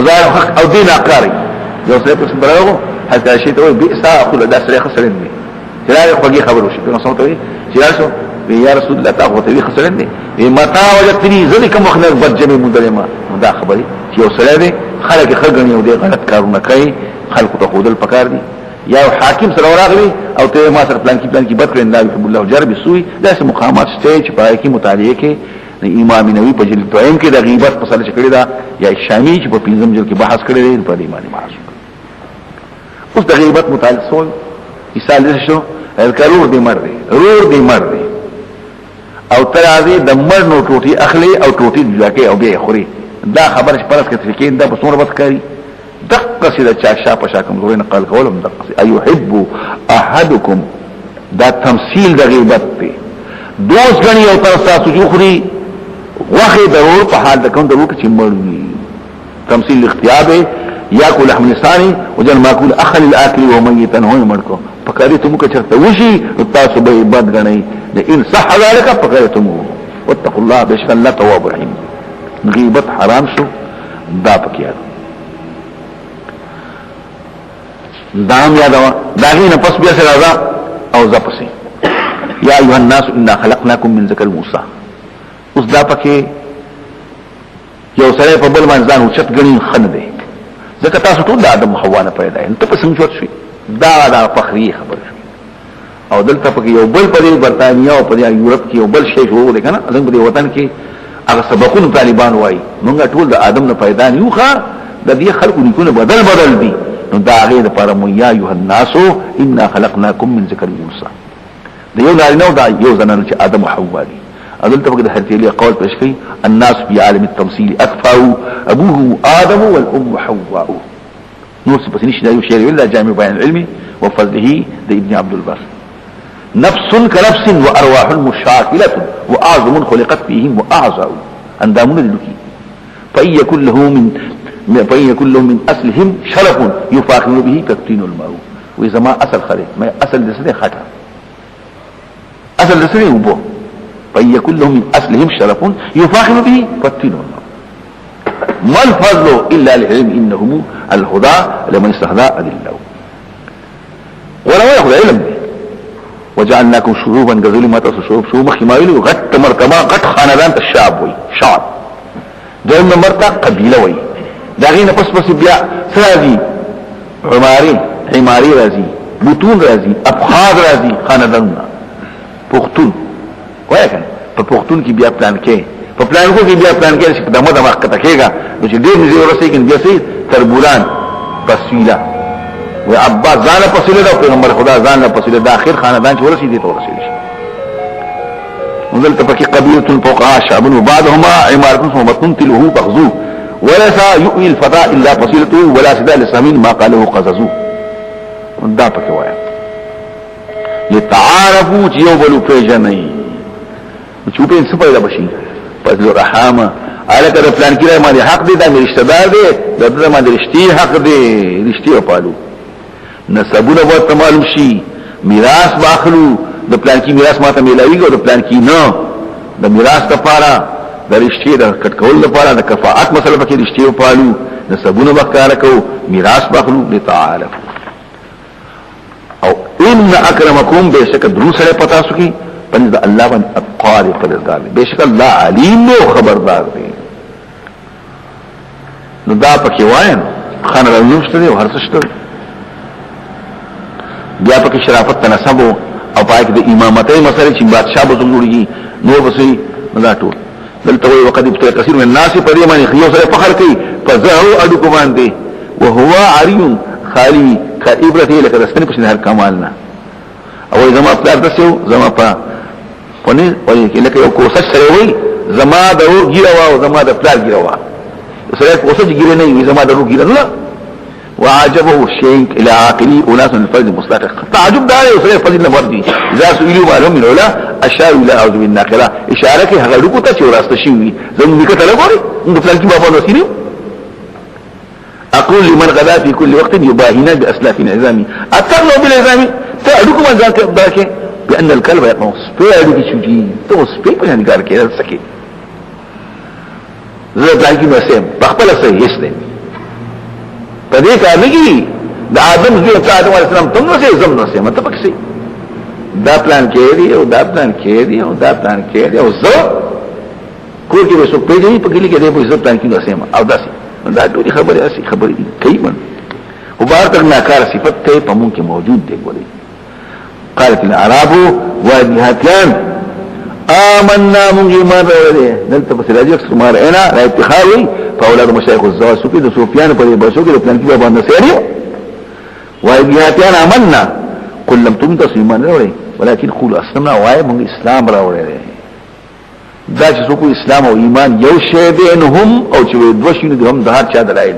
ظاهر حق او دین اقراری یو سر پس براغو حتی اشیت اوی بیئسا اقول دا سر خسرین دی جلال خوگی خبر وشی پیغم صوتوی جلال شو یا رسول الله تا غوتوی خسرین دی متا وجدتنی زدی کم وخت نه بد جمع مدرما دا خبري چې یو سره دی خلک خلګنی او دی غلط کارونه کوي خلکو ته خودل پکار دي یا حاکم سره راغلی او ته ما سره پلان کې بد کړی الله رب الله جرب سوی داسې مقامات شته چې پای کې مطالعه کې امام نووي په جلد دویم کې د غیبت په سره کړی دا یا شامی چې په پنځم جلد کې بحث کړی دی په ایمان معصوم اوس د غیبت مطالعه سول مثال شو الکرور دی مر دی رور دی مر دی او ترازی د مر نو ټوټي اخلي او ټوټي ځکه او بیا خوري دا خبر چې پرس کې تفکین دا په څومره وخت کوي دقه سي چا شاپ شاکم زوري نقل کولم دقه ايحب احدكم دا تمثيل د غیبت دی دوس غني او تر تاسو جوخري واخي ضرور په حال د کوم ضرور چې مړوي تمثيل اختیار یاکل لحم لساني وجل ماكول اخل الاكل وميتا هو مړکو پکاري ته مو چرته وشي تاسو به عبادت غنئ ان صح ذلك فقرتموه واتقوا الله بشك الله تواب رحيم غیبت حرام شو دا پکیا دام یادوا داغین پس بیا سره راځه او زپسي یا ایها الناس انا خلقناكم من ذکر موسی اوس دا پکې یو سره په بل باندې ځان اوچت غني خن دی ځکه تاسو ټول د آدم حوا نه پیدا یې ته په سمجوت شي دا فخری خبره او دلته پکې یو بل په برتانیا او په یورپ کې یو بل شی جوړ دی کنه زموږ په وطن کې هغه سبقون طالبان وایي موږ ټول د آدم نه پیدا نیو ښا د دې خلقو نیکونه بدل دي نو دا غیر پر مو یا ایه الناس انا خلقناکم من ذکر موسی د یو نارینه او د یو زنانه چې آدم او حوا دي دلته پکې د هرتیلی قول پېښ کړي الناس فی عالم التمثيل اکفاو ابوه آدم والام حواء نور څه پس نشي دا یو شعر ویل جامع بیان العلم وفضله د ابن عبد البر نفس كنفس وارواح مشاكله واعظم خلقت فيهم واعظم اندامون لکی فإن يكن له من اصلهم شرف يفاخر به تكتين الماء واذا ما اصل خلق ما اصل دسه خطا اصل دسه وبو فإن يكن له من اصلهم شرف يفاخر به تكتين الماء ما الفضل الا للعلم انه الهدى لمن استهدى ادله ولا ياخذ علم وجعلناكم شعوبا غزل ما تاسو شعوب مخمایلو غټ مرتبه غټ خاندان ته شعب وي شعب دویم مرتبه قبيله وي داغین پس بیا سرازي عماري رازي بوتون رازي افخاذ رازي خاندانونه پختون وای کنه په پختون کې بیا پلان کې په پلان کې بیا پلان کې چې دمه دمه کته کېګا چې ډېر نږدې ورسې کې بیا سي تربولان پسیلا و عباس ځان پسیله دا پیغمبر خدا ځان پسیله د اخر خاندان چې ورسې دي ته ورسې شي وذلك فكي قبيلة فوقها شعب وبعضهما عمارة ثم تله بغزو وليس يؤوي الفتاة إلا فصيلته ولا سداء لسامين ما قاله قززو دا پکې وایا لتعارفوا جيوبلو پیجنئ چوپین څه پیدا بشي فضل الرحمه الکه د پلان کې ما دي حق دي دا مې رشتہ دار دي دغه ما دي رشتي حق دي رشتي پالو نسبونه وته معلوم شي میراث واخلو د پلان کې میراث ماته ملایږي او د پلان کې نه د میراث لپاره د رشتې د کټکول لپاره د کفاءت مسله پکې رشتې پالو د سبونو بکاره کو میراث بخلو لتعارف او ان اکرمکم بشک درو سره پتا سکی پنځ د الله باندې اتقال پرزګار بشک الله علیم او خبردار دی نو دا پکې وایم خان راوښته او هرڅشته بیا پکې شرافت تنسب او پای کې د امامتۍ مسله چې بادشاہ به جوړیږي نو بسې مدا ټول دلته وي وقد ابتلى كثير من الناس فريمان يخيو سره فخر کوي فزهو اډو باندې وهو عري خالي كابرته لك دستني په هر کمالنا او زما پلار دسو زما په پني وایي لکه یو کوسه سره وي زما د ور ګیروا او زما د پلار ګیروا سره کوسه ګیره نه وي زما د ور ګیره نه وعجبه الشيء الى عاقلي اناس من الفرد المستحق تعجب دار وسره فضل مردي اذا سئلوا ما لهم من ولا اشار الى اعوذ بالناقله اشاره کې هغه لکو ته چې وراسته شي زموږ کته لګوري د پلان کې بابا وسیله اقول لمن غدا في كل وقت يباهنا باسلاف العظام اتقوا بالعظام تعلقوا من ذاك باكي بان الكلب يقوم سبيعوا بشجي تو سبيع يعني قال كده سكي زه پلان کې مسم بخپل صحیح است پدې کار لګي د آدم زوی آدم علیه السلام څنګه سي زم نو سي مطلب کې سي دا پلان کې دی او دا پلان کې دی او دا پلان کې دی او زه کوم کې وسو په دې په کې کې دی په زه پلان کې نو سي او دا سي دا ټول خبره اسی خبرې دي کوي من وبار تر ناکار صفت ته په مونږ کې موجود دی ګوري قالت الاعراب وادهاتان آمنا من ایمان راوړي دلته په سراج اکثر مار انا را اتخاوي فاولاد مشايخ الزواج سوکي د سفيان په بشو کې د پلان کې باندې سيري وایاتیان آمنا قل لم تمتص ایمان راوړي ولكن قولوا اسلمنا وای موږ اسلام راوړي دا چې څوک اسلام او ایمان یو شی دي انهم او چې دوه شي دي هم د هر چا دلایل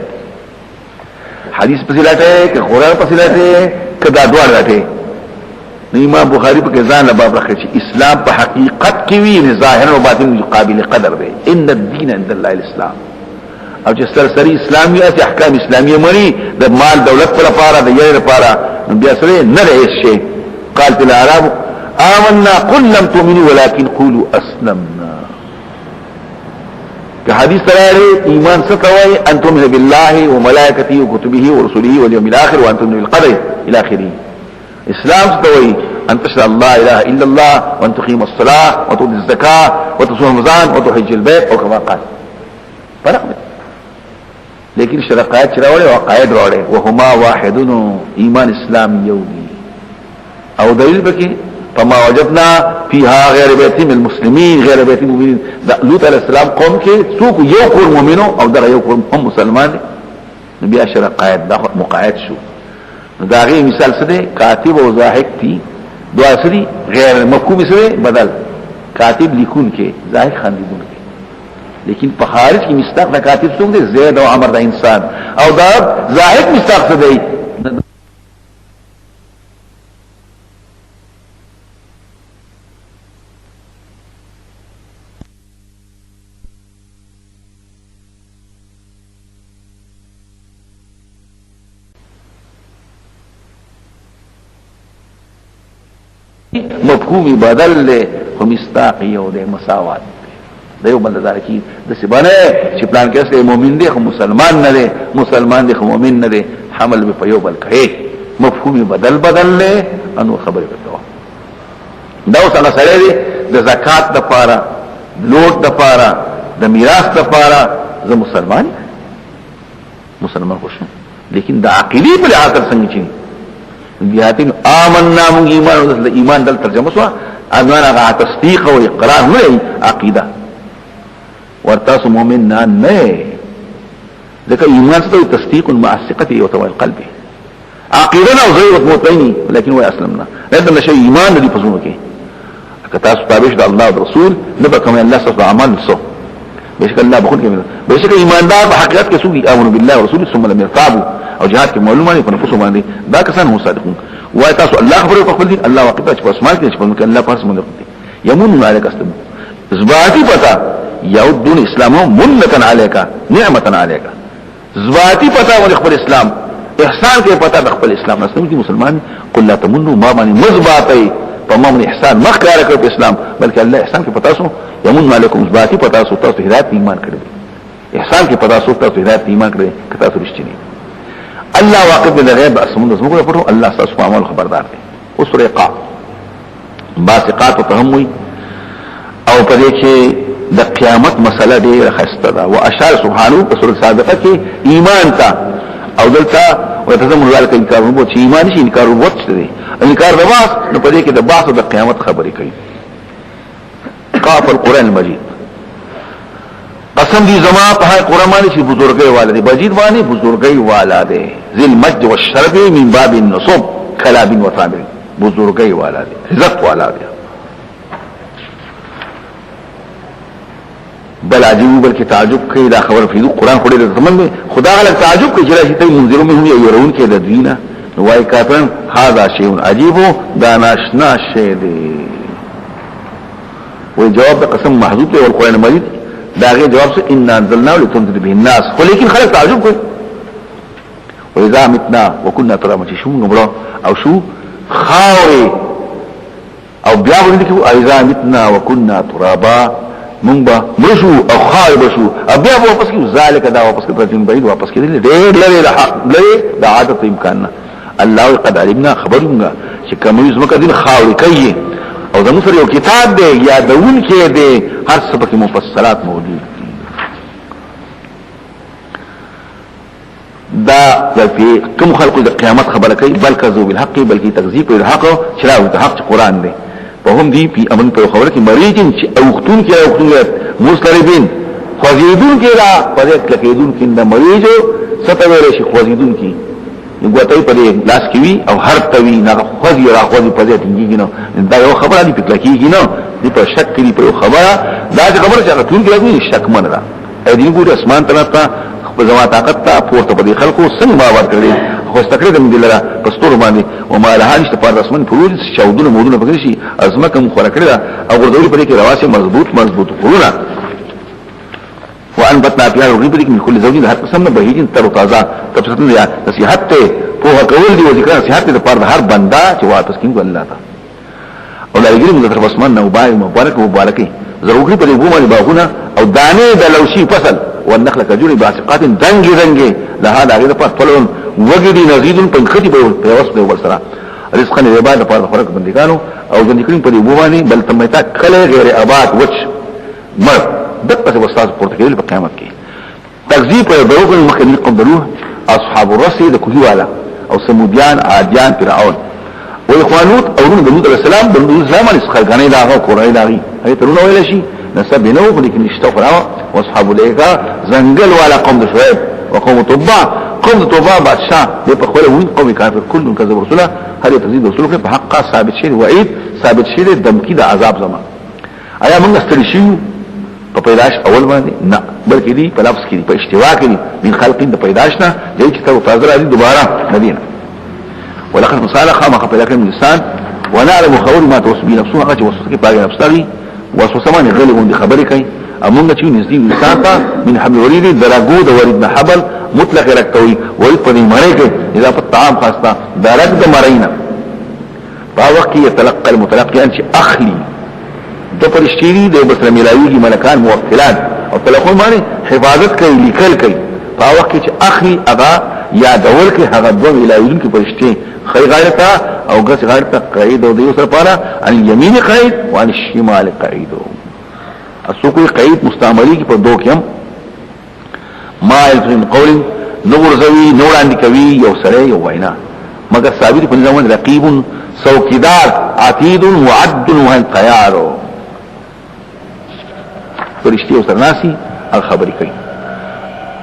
حدیث په سلاته کې قرآن په سلاته کدا دوه راته امام بخاری په ځان له باب راخي چې اسلام په حقیقت کې وی نه ظاهر او باطن قابل قدر دی ان الدين عند الله الاسلام او چې سرسری اسلامي او احکام اسلامي مري د مال دولت لپاره د یې لپاره بیا سره نه لري شي قالت الاعراب آمنا قل لم تؤمنوا ولكن قولوا اسلمنا که حدیث تراړي ایمان ستوي ان تؤمن بالله وملائكته وكتبه ورسله واليوم الاخر وان تؤمن بالقدر الى اخره اسلام ستوي ان تشهد الله اله الا الله وان تقيم الصلاه وتؤتي الزكاه وتصوم رمضان وتحج البيت او كما قال فرق لیکن شرقات راوړي او قاعده راوړي وهما واحدون ایمان اسلام یو دي او دلیل بکی فما وجدنا فيها غير بيت من المسلمين غير بيت المؤمنين لوط عليه السلام قوم کې څوک یو کور مؤمنو او دغه یو کور هم مسلمان نبي اشرا قائد دا مقاعد شو دا غي مثال څه دي کاتب او زاهد دي دوا څه دي غیر مفهوم څه بدل کاتب لیکون کې زاهد خاندون کې لیکن په خارج کې مستق د کاتب څوک دي زید او عمر د انسان او دا زاهد مستق څه دی مفهومی بدل له خو مستاقی او د مساوات د یو بل دار کی د سبانه چې پلان کې اسه مؤمن دی خو مسلمان نه دی مسلمان دی خو مؤمن نه دی حمل په یو بل کې مفهومی بدل له انو خبره وکړه دا اوسه سره دی د زکات د پاره لوټ د پاره د میراث د پاره زه مسلمان خوشم لیکن د عقلی په عقل څنګه چي بیاتین آمنا من ایمان او د ایمان دل ترجمه شو اذان هغه تصدیق او اقرار نه عقیده ورتاس مؤمن نه ځکه ایمان څه تصدیق مع الثقه او توال القلب عقیده او زیرت مطمئنی لكن هو اسلمنا لازم شيء ایمان دې پزونه کې کتاس تابع د الله او رسول نبقى كما الله سبحانه عمل سو بشک الله بخون کې بشک ایماندار په حقیقت کې سوي امر بالله ورسوله ثم لم يرتابوا او جهاد کې معلومه نه په نفسه باندې دا کسان هم صادقون وای تاسو الله خبره په خپل دین الله واقعا چې په اسمان کې چې په الله پاس باندې يمن عليك استم زباتي پتا يودون اسلام منتا عليك نعمتا عليك زباتي پتا ول خپل اسلام احسان کې پتا د خپل اسلام نسنو کې مسلمان قل لا تمنوا ما باندې مزباتي تمام احسان مخ کار کړ په اسلام بلکې الله احسان کې پتا سو یمن علیکم ذاتی پتا سو تاسو هدایت ایمان کړی احسان کې پتا سو تاسو هدایت ایمان کړی کته تاسو رښتینی الله واقف بالغیب اسمون زموږ پټو الله تاسو په عمل خبردار دی اوس سورې قاف باسقات تهموي او په دې کې د قیامت مسله ډیره خسته ده او اشار سبحانه په سورۃ سابقه کې ایمان تا او دلته وتزم ذلك انکار وبو چې ایمان شي انکار وبو څه انکار د باس نو په دې کې د باس او د قیامت خبرې کوي قاف القرآن المجید قسم دی زما په قرآن باندې چې بزرګي والا دی مجید باندې بزرګي والا دی ذل مجد والشرف من باب النصب كلاب وثامر بزرګي والا دی عزت والا دی بل عجیب بلکې تعجب کوي دا خبر په قرآن خوري د زمن خدا غل تعجب کوي چې راشي ته منذرو مهم يرون کې د دینه وای کاتن هاذا شیء عجیب دا ناشنا شی دی و جواب د قسم محذوف دی والقرآن المجید داغه جواب سے ان انزلنا لتنذر به الناس ولیکن خلق تعجب کوي و اذا متنا وكنا ترى شو نمرو او شو خاوري او بیا ولې کې اذا متنا وكنا ترابا منبا مرشو او خائب شو بیا واپس کی ذالک دا واپس کی پرتین بعید واپس کی ډېر لري د حق لري د عادت امکان الله قد علمنا خبرونګه چې کوم زمکه دین خاوري کوي او د مصر یو کتاب دی یا دون کې دی هر څه په مفصلات موجود دا په کوم خلقو د قیامت خبره کوي بل کذو بالحق بلکې تکذیب بالحق چراو د حق قرآن دی وهم دي په امن په خبره کې مریضین چې اوختون کې مسلربین خوځیدون کې را پدې کېدون کې د مریضو ستوي شي خوځیدون کې یوګتای په لاس کې وی او هر توی نه خوځي را خوځي په دې ټینګي نو دا یو خبره دي پکې کېږي نو دې په شک کې په خبره دا خبره چې ټول کې راځي شک من را اې دې ګور اسمان طرف ته په زما طاقت ته پورته په خلکو څنګه باور کړی خو استکړه د مدلره پستور باندې او ما له حالش په رسمن فروج شاودونه مودونه پکې شي ازمکه مخوره کړی او ورته په دې کې رواسي مضبوط فرونا وان بتنا فيها الغيب من كل زوج هر قسم نه بهیجن تر تازه تفصیل یا نصيحت ته په کول دی او ذکر نصيحت ته پر هر بندا چې واپس کیږي الله تعالی او لایګری موږ تر اسمان نو بای مبارکي ضروري په دې باندې باغونه او دانه د لوشي فصل والنخل كجوري باسقات دنګي لها دغه په طلون وګړي نزيد په خدي په وسط ورسره رزقا لعباد په فرق بندګانو او ذکرین په دې باندې بل تمتا کله غیر آباد وچ مر دغه وساز پورتګال په قیامت کې تکذیب او دروغ مخنی قبلوه اصحاب الرسل د کوهی والا او سمودیان عادیان فرعون او اخوانوت او نور داود علیہ السلام داود زمان اسخلقانی داغا قرآن داغی هی ترون ویل شي نسب نو لیکن اشتغروا واصحاب الیکا زنگل والا قوم شعیب وقوم طبع قوم طبع بادشاہ دې په خپل وین قوم کافر کل کذب رسوله هل تزيد رسوله په حق ثابت شي وعید ثابت شي دمکی د عذاب زمان آیا موږ استری شو په پیدائش اول باندې نه بلکې دی په لفظ کې په اشتوا کې من خلق د پیدائش نه دې چې تو تازه راځي دوباره مدینه ولقد مصالح خامخ په لکه انسان ونعلم خبر ما توسبي نفسه هغه چې وسوسه کې پاګه نفسي وسوسه باندې غلي دي خبرې کوي امونږ چې نږدې انسان ته من حمل وريد درجو د ورید حبل مطلق رکوي ورید په دې مړی کې اذا په طعام خاصه درج د مړینا په وخت کې يتلقى المتلقي ان اخلي د پرشتيري د بسره ملایوي ملکان موکلات او تلقون باندې حفاظت کوي لیکل کوي په وخت کې چې اخلي اغا یا دور کې هغه دوه ملایوي کې پرشتي خی غیرتا او غس غیرتا قید او دیو سره پارا ان یمین قید او ان شمال قید اسو کوئی قید مستعملی کی پر دو کیم ما الفین قول نور زوی نور اندی کوي یو سره یو وینا مگر ثابت په نظام رقیب سوکیدار عتید وعد وانقیار فرشتي او سرناسی الخبر کوي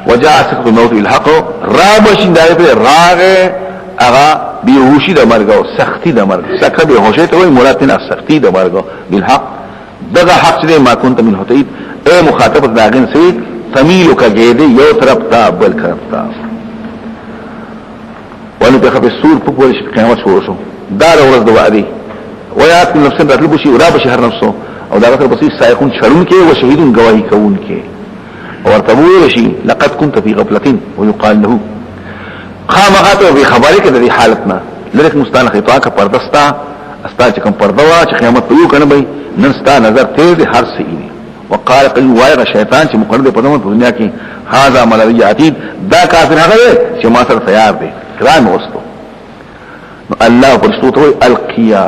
وجاء سقط الموت الحق رابش دایره راغه اغا بیهوشی د مرګ او سختی د مرګ سکه بیهوشی ته وای مراد نه سختی د مرګ بالحق دغه حق دې ما كنت من هتید اے مخاطب داغن سید تمیل کګید یو طرف ته بل طرف ته ولې په خبر سور په پوره قیامت شروع شو دار ورځ د وعده ويات نفس راتلو شي ورا بشهر نفسه او دا غیر بسيط سائقون شرون کې او شهیدون گواہی کوون کې او ارتبو شي لقد كنت في غفله ويقال له خامغاته به خبره کې د حالتنا لکه مستانه خطا کا پردستا استا چې کوم پرده وا چې قیامت په یو کنه به نن ستا نظر تیز هر څه دی وقال قل وایغه شیطان چې مقرر په دنیا کې هاذا ملوی عتید دا کافر هغه چې ما سره تیار دی کرام وستو الله پرشتو ته القیا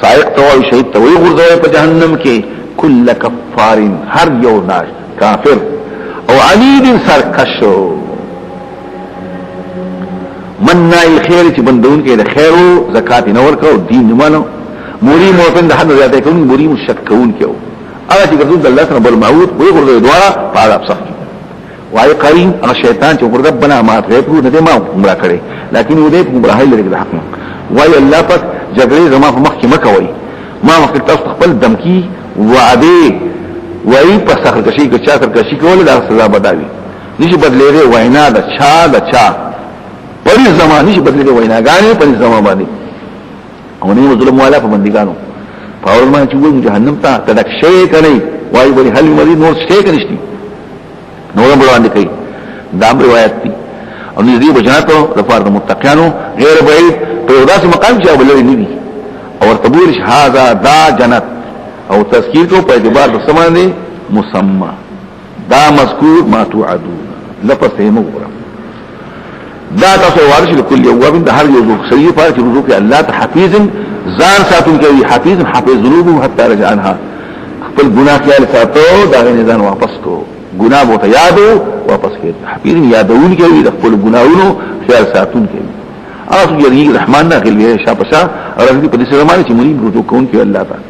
سائق تو شهید تو غرزوي په جهنم کې کل کفار هر یو ناش کافر او عنید سرکشو منای خیر چې بندون کې د خیرو زکات نه ورکو دین نه مانو موري موفن د حد زیاته کوي موري مشکون کېو هغه چې ګرځول د الله سره بل معود وي غرزوي دواره په عذاب صح وای قرین هغه شیطان چې ګرځب بنا مات غیب نه دې ما عمره کړي لکن دې گمراهی لري د حق وای الله پاک جګړې زما په مخ کې مکوي ما وخت تاسو خپل دمکی وعده وای په سخر کشي کې چا سره کشي کول دا سزا بداوي نشي بدلېږي وینا د چا پرې زمان نشي بدلېږي ویناګانې پرې زمان باندې او نه ظلم والا په بندګانو پاول ما چې وګورم جهنم ته تدک شي کوي وای بری هل مزید نور شي کنيشتي نور باندې کوي دا روایت دي او نزدې بجناتو لپاره د متقینو غیر بعید په داسې مقام چې ولري نه دي او ارتبول هذا دا جنت او تذکیر کو په اعتبار د سمانه مسمى دا مذکور ما توعدون لفظ هم وګورم دا تاسو وارث لكل يوم ده هر یو سړي په چې رجوع کې الله ته حفیظ ځان ساتون کوي حفیظ ذنوبه حتى رجع عنها خپل ګناه خیال ساتو دا غني ځان واپس کو ګناه بو ته یادو واپس کې حفیظ یادون کوي د خپل ګناہونو خیال ساتون کوي اوس یری رحمان نه غلي شاپشا ورته په دې زمانه چې مونږ رجوع کوون کې الله تعالی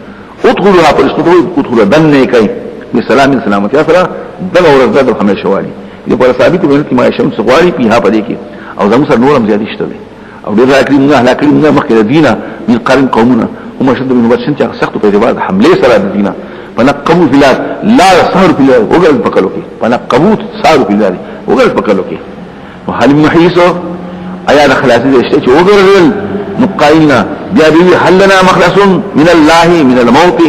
ادخلوا پرشتو ادخلوا دنه کوي بسلام سلامتی سره دغه ورځ د همیشه والی دې پر ثابت ویل چې ما شمس غواري په پدې کې او زموږ سره نورم زیات شته او ډېر راکړي موږ هلاکړي موږ مخکې د دینه من قرن قومنا هم شد من وبشن چې سخت په اعتبار حمله سره د دینه فنقبوا في الله لا يسهر في الله وګل پکلو کې فنقبوا سار في الله وګل پکلو کې وحال محيسو ایا د خلاصي دې چې وګرل مقاینا بیا دې هل لنا مخلص من الله من الموت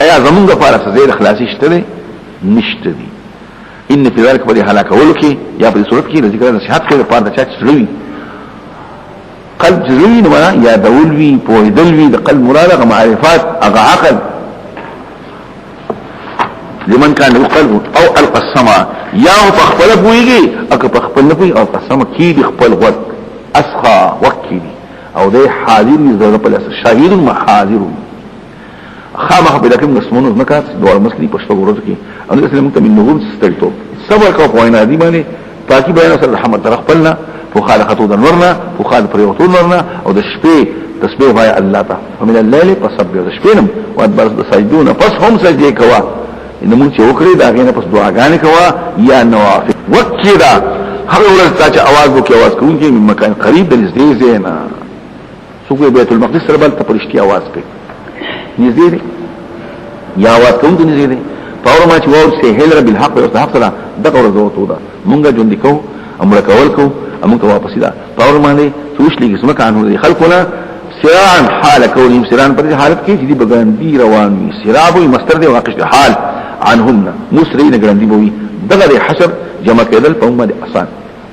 ایا زمونږ لپاره څه خلاصي شته نشته دي ان في ذلك بدي هلاك ولکه یا په صورت کې ذکر نصيحت کې په پاره چا چلوي قلب جزوی نمانا یا دولوی پوهدلوی د قلب مراده معرفات اغا عقل لمن كان له قلب او القى السمع یا پخپل پویږي اګه پخپل نه پوي او قسم کی د خپل غوږ اسخا وکي او ده حاضر زړه په لاس شاهد محاضر خامخ بلکم اسمونو مکات دوه مسلی پښتو ورځ کې ان اسلام ته من نور ستړیتو صبر کو په وینا دی باندې پاکي بیان سره رحمت خپلنا فخالقتو دنورنا فخالق پریوتو نورنا او د شپې تسبیح وای الله تا ومن الليل فسبح د شپینم وادبر سجدون پس هم سجدي کوا ان مونږ چې وکړي دا غینه پس دعاګانې کوا یا نوافل وکړه هر ورځ چې आवाज وکي आवाज کوونکی من مکان قریب د نږدې زینا څوک بیت المقدس سره بل ته پرشتي आवाज کوي نږدې دي یا आवाज کوونکی نږدې دي فور ما چې وو سه هلر بالحق او صحاب سره دغه ورځ وته دا مونږه جون دي کو امر کول کو امون ته واپس دا فور باندې سوش لګي سمه قانون خلقنا سران حال كونهم سران پر حالت کې چې بغاندي روان وي سراب وي مستر دی واقع حال عنهن مسرين ګرندي بوي دغه حسب جمع کېدل په امه آسان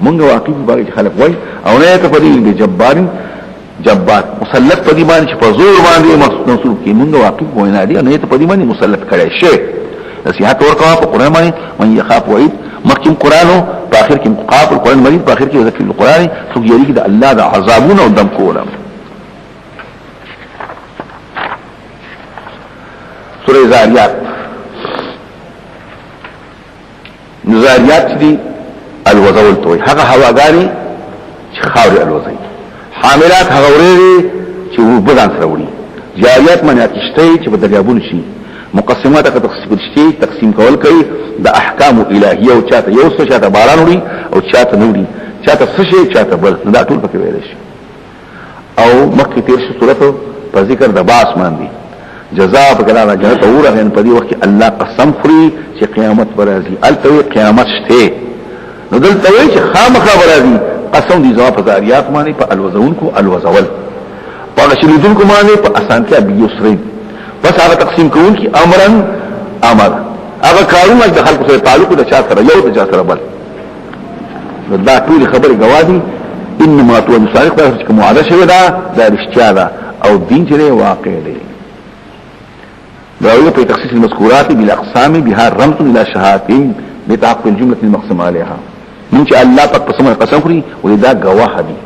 مونږ واقع باندې خلق وای او نه ته پدې بجبار جبار مسلط پدې باندې چې په زور باندې منصوب کې مونږ واقع وینا دي نه ته پدې باندې مسلط کړي شي نصيحت ورکوا په قران باندې من يخاف وعيد مخکم قرانو په اخر کې مقاف القران مریض په اخر کې ذکر القران څو یری د الله د عذابونو او دم کوله سورہ زاریات زاریات دي الوزول توي هغه هواګانی چې خاوري الوزي حاملات هغه ورېږي چې وبدان سره وړي جاریات معنی کشته چې په دریابون شي مقسمات کا تقسیم کول کوي د احکام الهیه او چاته یو څه چاته باران وړي او چاته نوړي چاته سشي چاته بل دا ټول پکې ویل شي او مکه تیر شو سورته په ذکر د باس باندې جزاء بکلا جنت اور ان په دې وخت الله قسم خوري چې قیامت برازي الته قیامت شته نو دلته وی چې خامخا برازي قسم دي جواب زاریات باندې په الوزون کو الوزول په شریدون کو باندې په اسانتیا بيسرين بس هغه تقسیم کوون کی امرن امر هغه کارونه د خلکو سره تعلق د چا سره یو د چا سره بل دا ټول خبره گوادي انما تو مصالح په کوم عاده شوی دا رښتیا ده او دین چره واقع دی داوی په تخصیص المذکورات بالاقسام بها رمز الى شهادتين بتحقق الجمله المقسم عليها من چې الله پاک په سمه قسم خوري ولدا گواه دي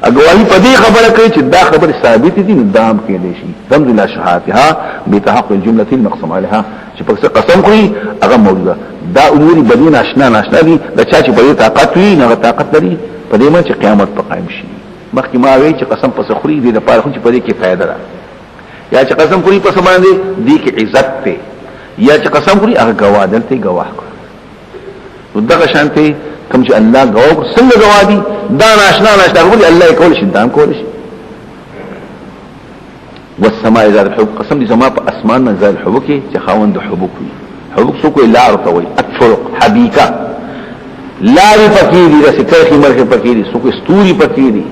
اګواهی په دې خبره کوي چې دا خبره ثابت دي دام کې دي شي رمز الى شهادتها بتحقق الجمله المقسم عليها چې په قسم خوري هغه موجوده دا امور بدون آشنا دي د چا چې په طاقت وي نه طاقت لري په دې باندې چې قیامت په قائم شي مخکې ما وی چې قسم په سخري دي د پاره خو چې په دې کې فائدہ ده یا چې قسم خوري په سمان دي کې عزت ته یا چې قسم خوري هغه گوادل ته گواه نو دغه شانته کوم چې الله گواه څنګه گواه دي دا ناشنا غوړي الله کول شي دام کول شي والسماء ذات الحبك قسم دي سما په اسمان نه ذات الحبك چې خاوند حبك وي حبك سو کوئی لا ارتوي الطرق حبيكا لا فقيري د سکه مرخه فقيري سو کوئی استوري فقيري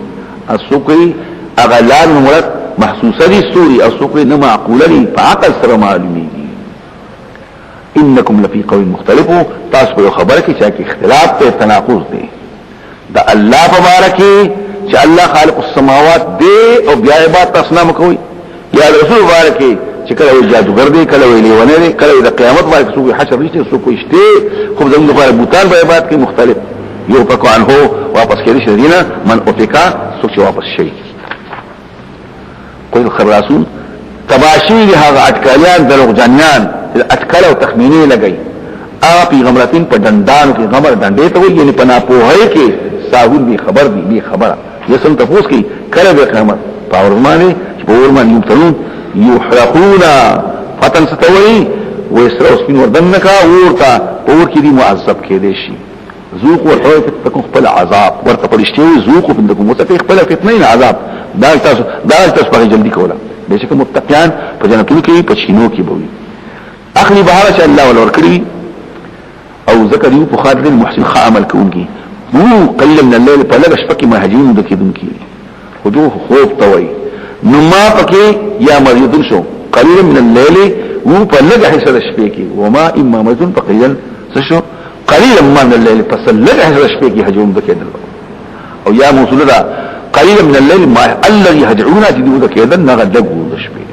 اسو کوئی اغلال مراد محسوسه دي استوري اسو کوئی نه معقوله دي په عقل سره معلومي انکم لفی قول مختلف تاسو په خبره کې چې اختلاف ته تناقض دی دا الله مبارکي چې الله خالق السماوات دی او بیا عبادت تاسو نه کوي یا رسول مبارکي چې کله وي جادوګر دی کله وی لیونه دی کله د قیامت باندې څوک حشر نشته څوک شته خو زموږ لپاره بوتان په عبادت کې مختلف یو پکو انه واپس کېږي شدینه من اوفکا څوک واپس شي قل خبراسون تباشیر هغه اٹکالیان دروغجنیان اٹکل او تخمینی لګي پیغمبراتین په دندانو کې غمر دندې ته وي یعنی پنا پوهه کې ساهون به خبر دی خبره یسم تفوس کې کله به قیامت پاورمانه چې پاورمان یمتلون یحرقون فتن ستوي ويسروا سپین وردنکا ورتا پور کې دی معذب کې دی شي ذوقوا فتنكم خپل عذاب ورته پرشتي ذوقوا فتنكم وتفي خپل فتنين عذاب دا تاسو په جلدی کوله بشک متقیان په جنتونو کې په شینو کې بوي اخلي بهاره چې الله ولور کړی او ذکر یو په خاطر المحسن خ عمل کوونکی وو قلیل من الليل په لږ شپه کې مهاجرین د کېدونکي خودو خوف توي نو ما پکې یا مریضون شو قلیل من الليل وو په لږ حصہ د شپې کې وما اما مریضون فقيلا شو قلیل من الليل پس لږ حصہ د شپې کې هجوم د کېدل او یا موصول ده قلیل من الليل ما الذي يهجعون جدود د کېدل نه غدغو د شپې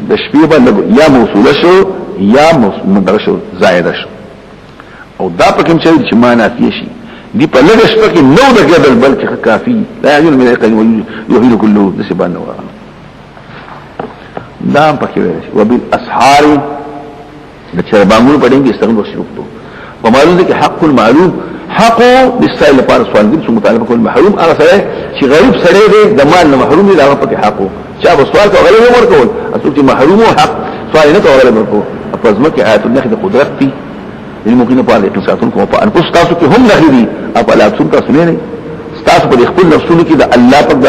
د شپې باندې یا موصوله شو یا مندر شو زائده شو او دا پکم چې معنا فيه شي دی په لږ شپه کې نو د جبل بلکې کافي لا يجوز من يقين يهيل كله نسبان نو دا پکې وایي وبالاسحار د چربانګو په دې کې استغفار وشو په معلومه کې حق المعلوم حق بالسائل لپاره سوال دي چې مطالبه کول محروم هغه سره چې غریب سره دی د مال نه محروم دي دا پکې حق چا به سوال کوي غریب ورکول اسو چې محروم او حق سوال نه کوي غریب ورکول په ځمکه آیات الله د قدرت دي الممکن په اړه تاسو کوم په انفس تاسو کې هم نه دي په لابسون تاسو نه تاسو په خپل نفسونو کې د الله په د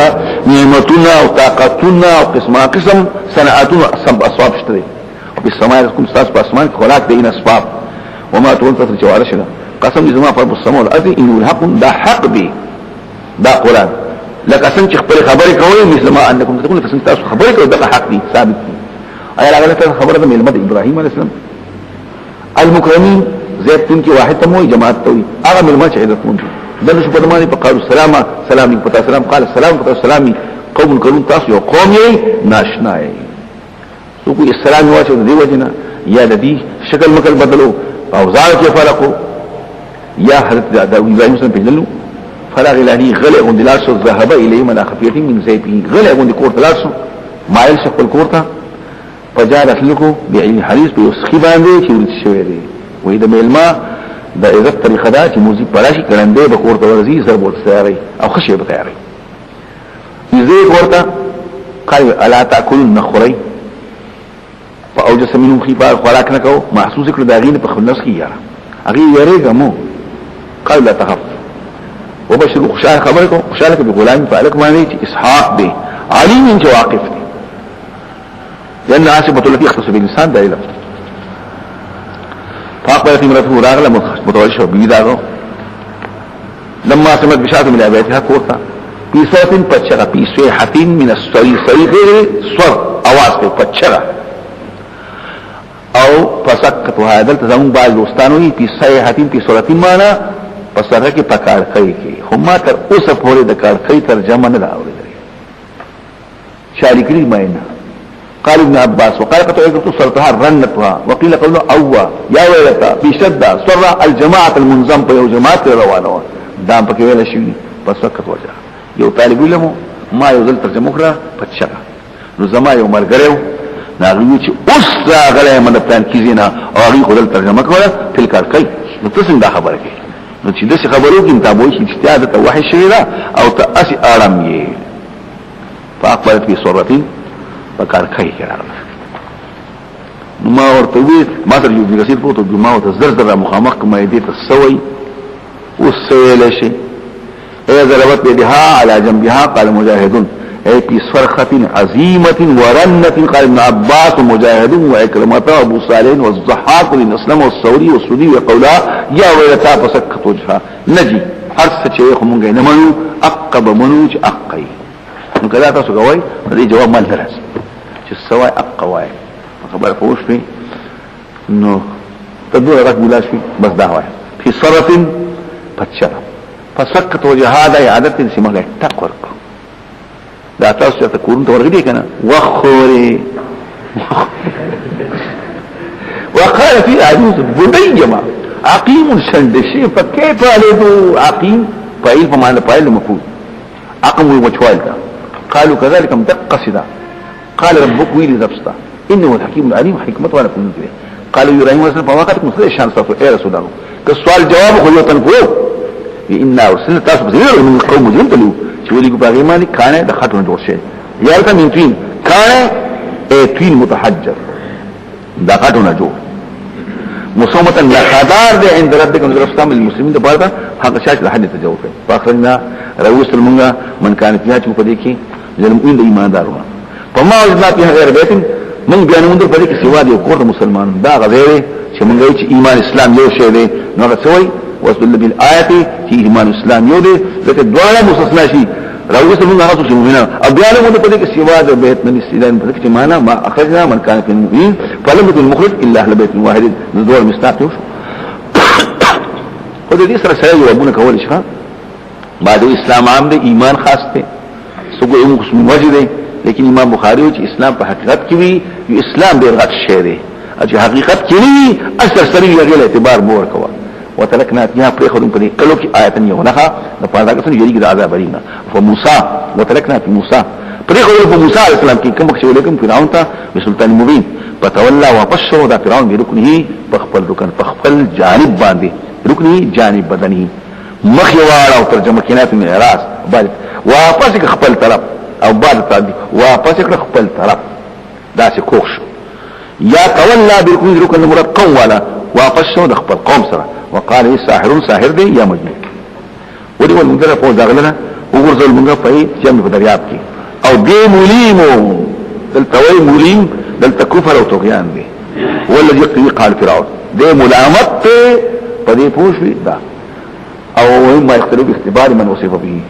نعمتونو او طاقتونو او قسم صنعاتونو سب اسباب شته او په سماع کوم تاسو په اسمان کې خوراک دي نه اسباب وما تنفذ جوارشنا قسم دي زما په السماء والارض انه الحق دا حق دي دا قران لکه څنګه چې خبر خبرې کوي مثل ما انکم تقولون فسن تاسو خبرې کوي دا حق دي ثابت دي ایا هغه خبره د ملت ابراهيم عليه السلام المكرمين زيتون کې واحد تموي جماعت توي هغه ملت چې عزت مونږ دغه شو په دمانه په قالو سلام سلام پتا سلام قال السلام پتا سلامي قوم كلون تاسو یو قوم یې ناشنا یې سو کو السلام واچو دی وجنا یا د دې شکل مکل بدلو او ځای کې فرقو یا حضرت ابراهيم سره پیژنلو فراغ الهي غلق اندلاسو ذهب اليه من خفيته من زيته غلق اند کور تلاسو مایل شکل کورتا فجاءت لكم بعين حديث بيسخي باندې چې شوی دی وې د ملما د عزت طریقه دا چې موزي پراشي کړندې به کور ته ورزي ضرب ورساري او خشيه به تیاري یزي کورتا قال الا تاكلون نخري فاوجس منهم خيفا خوراک نه کو محسوس کړ داغین په خلص کې یاره اغي یریګه مو قال لا تخف وبشر خشاع خبركم خشالك بغلام فعلك ماني اسحاق به عليم من واقف دي لان عاصمه التي يختص بالانسان ده علم فاقبلت امرته راغله متوجه بيداغو لما سمعت بشاره من ابياتها كوتا في صوت پچرا في صيحه من الصريخ صر اواز په پچرا او فسقط هذا التزام بعض دوستانوي في صيحه في صورت معنا پسره کې پکار کوي کې هم تر اوسه پورې د کار کوي ترجمه نه راوړي شاركري ماينا قال ابن عباس وقال قطعت صرتها رنتها وقيل قولنا أوا يا ويلتا في شدة صرع الجماعة المنظم په یو جماعت روانه دام پکې ویل شي پس وخت وجه یو طالب علم ما یو ځل ترجمه کړه پچا نو زما یو مرګرو ناغوی چې اوس راغله من پلان کیزینا او هغه خپل ترجمه کوله تل کار کوي نو تاسو دا خبره کوي نو چې د څه خبرو کې تابو شي اجتهاد ته وحي شوی دا او ته اسی آرام یې فاقبلت في صورتين فکار کوي کړه نو ما ورته وی ما تر یو دغه سیټ پروت ما ورته زر مخامخ کومه دې ته سوي وسویل شي اذا ضربت بها على جنبها قال مجاهدون اي في صرخة عظيمة ورنة قال ابن عباس ومجاهد وعكرمة وابو صالح والضحاك بن اسلم والثوري والسدي وقولا يا ويلتا فسكت وجهها نجي حرس شيخ منغي نمنو اقب منوج اقي نو كذا تاسو کوي دې جواب مال درس چې سوای اقوای خبر پوښ په نو تدور راک بلا شي بس دا وای في صرف پچا فسكت وجهها دا عادت سیمه ټکور دا تاسو ته کورن ته ورغلي کنه وخوري وقال في عجوز بديما عقيم شندشي فكيف عليه عقيم فايل فمعنى فايل مفعول عقم ومجوال قالوا كذلك متقصدا قال ربك ويلي ذبستا انه الحكيم العليم حكمته وانا كنت به قالوا يرحم الله فوقتك مصدر شان صفو اي رسول الله كالسؤال جواب خلوة فوق إنا ارسلنا تاسو بزير من القوم مجرم تلو چولی کو باغیمانی کانے دا خطون جوڑ شے یارتا من توین کانے اے توین متحجر دا خطون جوڑ مصومتا لخدار دے عند ربک من رفتام المسلمین دا بارتا حق شاش لحد تجوف ہے فاخرجنا رویس المنگا من کانت یہاں چمو پدیکی للمؤمن دا ایمان داروا فما وجدنا فيها غیر بیتن من بیانو مندر پدیکی سوا دی کورد مسلمان دا غزیره چه منگوی چه ایمان اسلام یو شے دے نوغا سوئی وصل بالآیت چې ایمان اسلام یو دی لکه دواړه مستثنا شي راوځي موږ هغه څه موږ نه او بیا له موږ په دې کې سیوا د بیت من استدان په دې کې معنا ما اخرجنا من كان في المؤمنين فلم يكن المخرج الا اهل بيت واحد نزول مستاق یو خو دې سره سره یو کول شي بعد اسلام عام دی ایمان خاص دی سګو یو قسم وجه دی لیکن امام بخاری چې اسلام په حقیقت کې وی اسلام ډیر غټ شی دی چې حقیقت کې وی اثر سره یې اعتبار مور کوي وتركنا فيها فريخهم فريق قالوا في آية يونها نفاذا قسم يريد عذاب برينا فموسى وتركنا في موسى فريخهم في موسى عليه السلام كي كم بخشوا لكم فرعون تا بسلطان مبين فتولى وبشروا ذا فرعون بركنه فخفل ركن فخفل جانب باندي ركنه جانب بدنه مخيوار او ترجمه كنات من الراس بالك وافسك خفل طرف او بعد تعدي وافسك خفل طرف داسي كوخش يا تولى بركنه ركن مراد قوم ولا وافشوا ذا خفل قوم سره وقال ايه ساحر دی یا مجنون ودي والمنذر فوق داغلنا وغرز المنذر فايه جمع في درياب كي او دي مليمو دلتوي مليم دلت كفر او طغيان دي والذي يقتل قال فرعون دي ملامت فدي فوش في دا او ما يختلوا باختبار من وصف به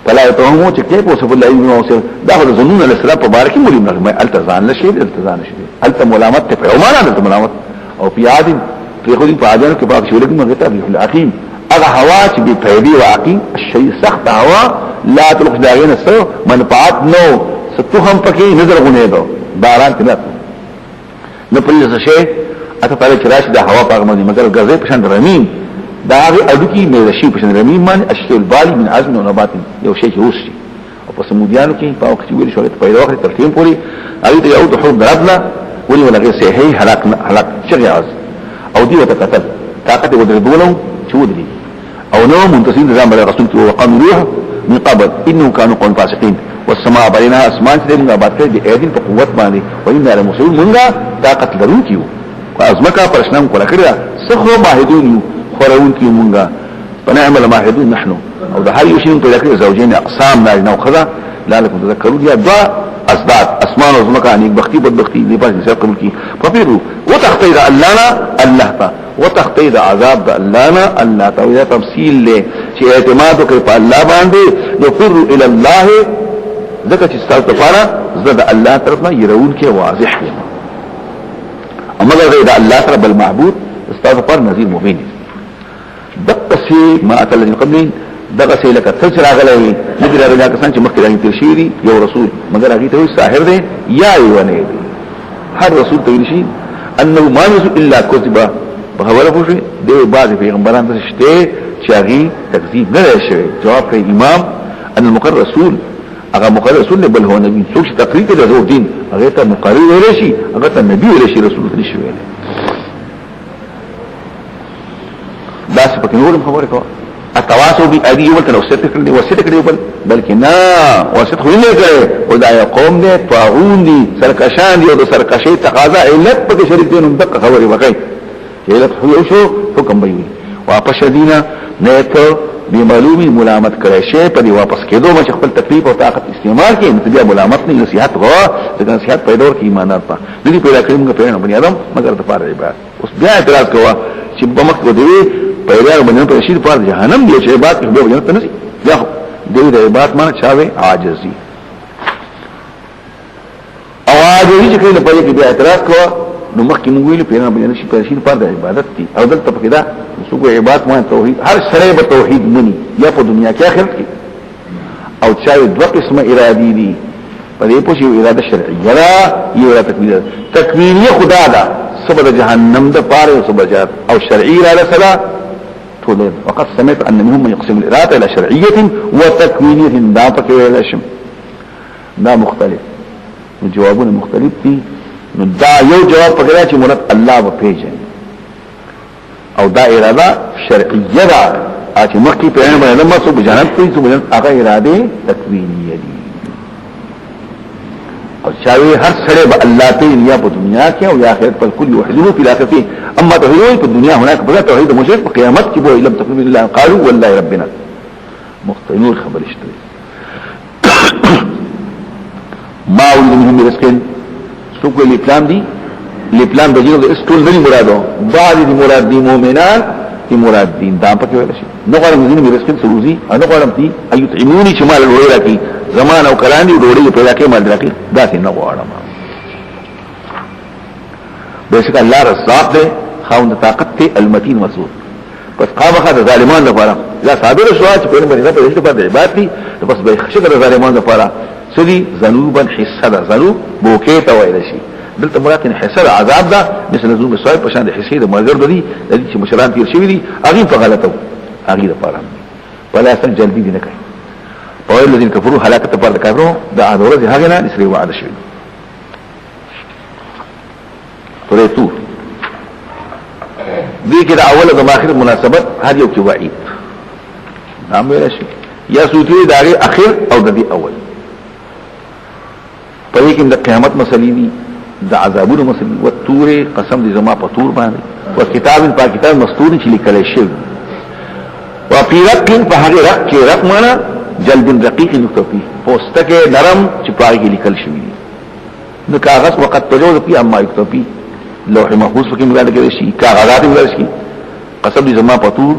فلا يتوهموا چې كيف وصف الله ابن وصف دا خو ظنون الاسلام مبارك مليم ما التزان لشي التزان شي الت ملامت في عمان الت ملامت او في عادم في خودي په اذان کې باغ شولې موږ ته په العقيم هغه هوا چې په پیدي واقعي الشيء سخت هوا لا تلخ داغینه سو منفعت نو ستوهم پکې نظر غونې دو باران کنه نو په لږه شي اته په لږه راشي د هوا په باندې مګر غزې په شان رمیم دا هغه اډو کې مې شي په شان رمیم باندې الشيء البالي من عزم او نبات یو شي هوشي او په سمودیانو کې په وخت ویل شو ته پیدا وخت ترتیب پوری هغه ته یو د حب دربنا ولي ولا غير سي هي هلاك شغي عز او دي وتقتل طاقت ودربولهم شودري او نو منتصين نظام الرسول وقام روح من قبل انهم كانوا قوم فاسقين والسماء بينها اسمان دې موږ بات کړې دې اېدل په قوت باندې وإنا لمسؤول موږ طاقت لرو کیو وازمکا پرشنم کوله کړه سخو ماهدون خورون کیو موږ فنعمل ماهدون نحن او ده هر يشين په لکه زوجين اقسام نارینه او خذا لعلكم تذكرون يا دعاء اسباب اسمان وزمکا نیک بختی بدبختی دې پاس حساب قبول کی فبيرو وتخطير الله تا وتخطير عذاب الله تا ویا تفصیل له چې اعتماد وکړي په الله باندې نفر الى الله ذکر چې ستاسو لپاره زړه الله طرفنا يرون کې واضح دی اما غیر الله طرف بالمعبود ستاسو لپاره نذیر مبین دقسی ما اتل الذين قبلين دغه سې لکه څل راغلی نبی راغلی کسان چې مخکې راغی ترشيري یو رسول مگر هغه ته ساحر دی یا ایونه دی هر رسول ته ویل شي انه ما يرسل الا كذب بخبره پوښي دی بعض پیغمبران ته شته چې هغه تکذیب نه شوی جواب کوي امام ان المقرر رسول هغه مقرر رسول بل هو نبی څوک چې تقریر کوي د دین هغه ته مقرر ویل شي هغه ته نبی ویل شي رسول ته شي ویل دا څه پکې نورم خبره کوي التواصل بأدي ولكن وسيت كده بلکې نه وسيت خو نه کړي او دا قوم دي طاغون دي سرکشان دي او د سرکشي تقاضا علت په شریک دي نو دغه خبره وکړي علت خو شو حکم به وي واپس دینا نه ته بمعلومي ملامت کړي شي په دی واپس کېدو مچ خپل تکلیف او طاقت استعمال کې نتیجه ملامت نه نصيحت غوا د نصيحت پیدا ور کې ایمانات په دې پیدا کړم موږ په بني ادم مگر د پاره عبادت اوس بیا اعتراض کوه چې بمک ودی پیدا باندې په شي په جهنم دی چې عبادت به جنت نه سي یا دې د عبادت معنی چاوي عاجزي او عاجزي چې کله په دې کې اعتراض کوه نو مخکې موږ ویل پیغام باندې شي پرشین پر د عبادت دي او دلته په کدا څوک عبادت معنی توحید هر سره به توحید مني یا په دنیا کې آخرت کې او چا دوه قسمه ارادي دي په دې پوښي اراده شرعیه را یو اراده تکوینیه خدا دا سبب جهنم د پاره او سبب او شرعي اراده سلا ټول وقد سمعت ان منهم من يقسم الاراده الى شرعيه وتكوينيه دا پکې ویل شم دا مختلف جوابونه مختلف دي نو دا یو جواب پکې چې مراد الله په پیژني او دا اراده شرعیه ده چې مخکې په اړه باندې مسو بجانب کوي چې بجانب هغه اراده تکوینیه دي او چاوي هر سره به الله ته یا په دنیا کې او آخرت په کل وحده په الاخره اما توحید په دنیا هناك بغا توحید مشرک په قیامت کې به لم تكن الا قالوا والله ربنا مختنور خبر اشتري ما ولد منهم رزقين سوق الاسلام دي الاسلام د جنو د استول نه مرادو بعض دي مراد دي مؤمنان دي مراد دي دا پکې ویل شي نو غواړم دې مې رزق سروزي انا غواړم دي ايطعموني شمال الويرا کې زمان او کلان دي ډوړې پیدا کې مال راکې دا څنګه غواړم بشک الله رزاق دې خاوند طاقت ته المتين مسعود پس قامخه د ظالمان لپاره لا صابر شو چې په باندې په دې په عبادت دي بس به خشګه د ظالمان لپاره سدي ذنوبا حسدا ذنوب بوکې ته ویل شي دلته مراد ان حسد عذاب ده مثل ذنوب الصائب په شان د حسید مرګر دي د دې چې مشران تیر شوی دي هغه په غلطو هغه لپاره ولا سن جلدي دي نه کوي او الذين كفروا هلاكت پر د کافرو د اورز هغه نه اسری وعده شوی سورې تور دې کې د اوله د اخر مناسبت هر یو کې وعید نام ویل شي یا سوتي د اخر او د دې اول په دې کې د قیامت مسلې دي د عذابونو مسلې او تور قسم دې زما په تور باندې او کتاب په کتاب مستور چې لیکل شوی او پیرق په هغه رق کې رق معنا جلد رقیق نکتفی پوستکه نرم چې پای کې لیکل شوی نو کاغذ وقت تجوز فی اما یکتفی لوح محفوظ کې مراد کې شي کاغذات مراد شي قسم دې زما په تور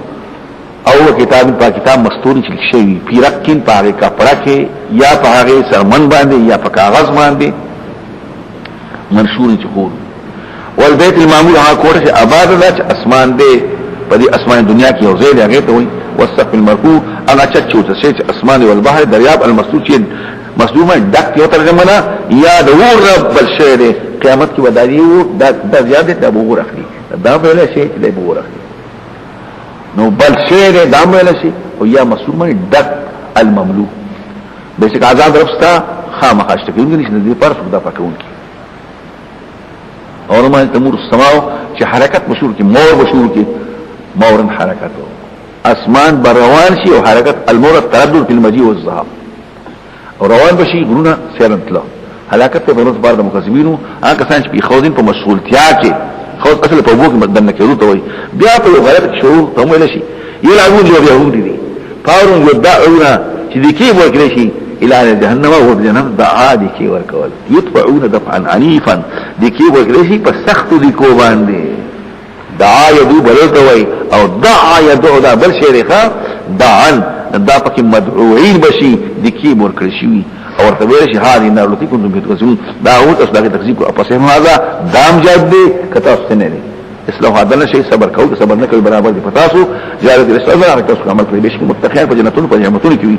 او کتاب په کتاب مستور چې شوی پیرقین په هغه کپڑا کې یا په هغه سرمن باندې یا په کاغذ باندې منشور چخور والبيت المعمول هغه کوټه چې آباد ده چې اسمان دې په دې اسمان دنیا کې یو ځای دی هغه ته وایي والسقف المرفوع هغه چچوته چې اسمان او البحر دریاب المسطور چې مصدومه دک یو ترجمه نه یا د ور رب الشهر قیامت کې وداریو د زیاده د ابو اخلي دا ویل شي چې د ابو اخلي نو بل شهر دا ویل شي او یا مصدومه دک المملوک بشک عذاب ربستا خامخاشته کې انګلیش نه دی پر خدا پکون کی اور ما تمور السماو چې حرکت مشهور کی مور مشهور کی مورن حرکت اسمان بروان شي او حرکت المور التردد في المجيء والذهاب او روان بشي غرونه سیرنتلا حرکت په ورځ بار د مکذبینو هغه کسان چې په خوځین په مشغولتیا کې خوځ اصل په وګ مدنه کې روته وي بیا په غلط شروع ته ویل شي یلعبون جو يهودي دي فارون يدعون چې دي کې ورکړي شي الى جهنم او جهنم دعا دي کې ورکول يدفعون دفعا عنيفا دي کې ورکړي شي په سخت دي کو باندې دعا يدو بلته وي او دعا يدعو دا بل شریخه دعا دا پکې مدعوین بشي دي کې ورکړي شي او ورته ویل شي هاذ النار التي كنتم بتكذبون دا هو تاسو دغه تکذیب کو پس هم هذا دام جاد دي کته ستنه دي اصلاح عدل شي صبر کو صبر نه کوي برابر دي پتاسو زیارت الاستغفار تاسو عمل کوي بشک متقین په جنتونو په نعمتونو کې وي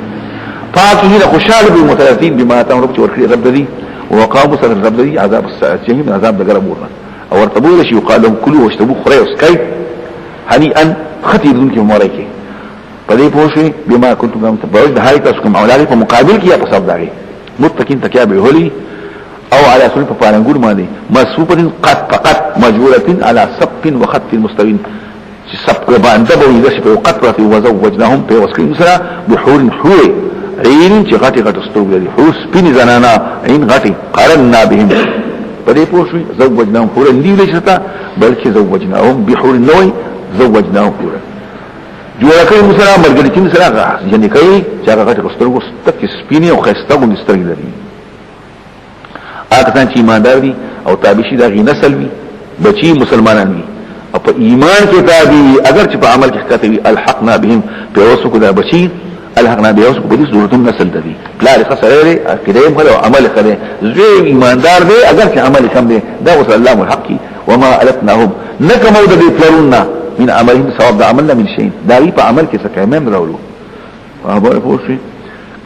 فاكهين خوشال بالمتلذين بما اتاهم رب ورکړي رب دي وقاموا سر رب دي عذاب الساعه عذاب دغره ورنه او ارتبوا شي يقال لهم كلوا واشربوا خير وسكي هنيئا خطير دون کې مورایکي پدې پوښي بما كنتم تعملون د هاي تاسو کوم اولاد په مقابل کې یا په سبب داږي متقين تکابه هولي او على سلف فارنګور باندې مسوفن قد فقط مجبوره على سقف وخط مستوين سقف باندې به يدش په قطره وزوجناهم په وسكين سرا بحور حور عين چې غټي غټ ستوګ لري حور سپين زنانا عين غټي قرنا بهم پدې پوښي زوجناهم حور دي لشتا بلکې زوجناهم بحور نوي زوجناهم حور جوړه کوي مسره مرګلي چې مسره یعنی کوي چې هغه غټ ستوګ ستک سپيني او خسته سترګ لري آکسان چې ایماندار دي او تابع شي دا غي نسل وي بچي مسلمانان وي او په ایمان کې تابع اگر چې په عمل کې ښکته وي الحقنا بهم په اوسو کو دا بچي الحقنا به اوسو په دې صورتونو نسل دي لا خسره عقیده هم او عمل کړي زوی ایماندار دی اگر چې عمل کم دی دا وصل الله الحق وما التناهم نکمو د پلرنا من عملهم ثواب د عملنا من شيء دا په عمل کې څه کمم راولو هغه پوښي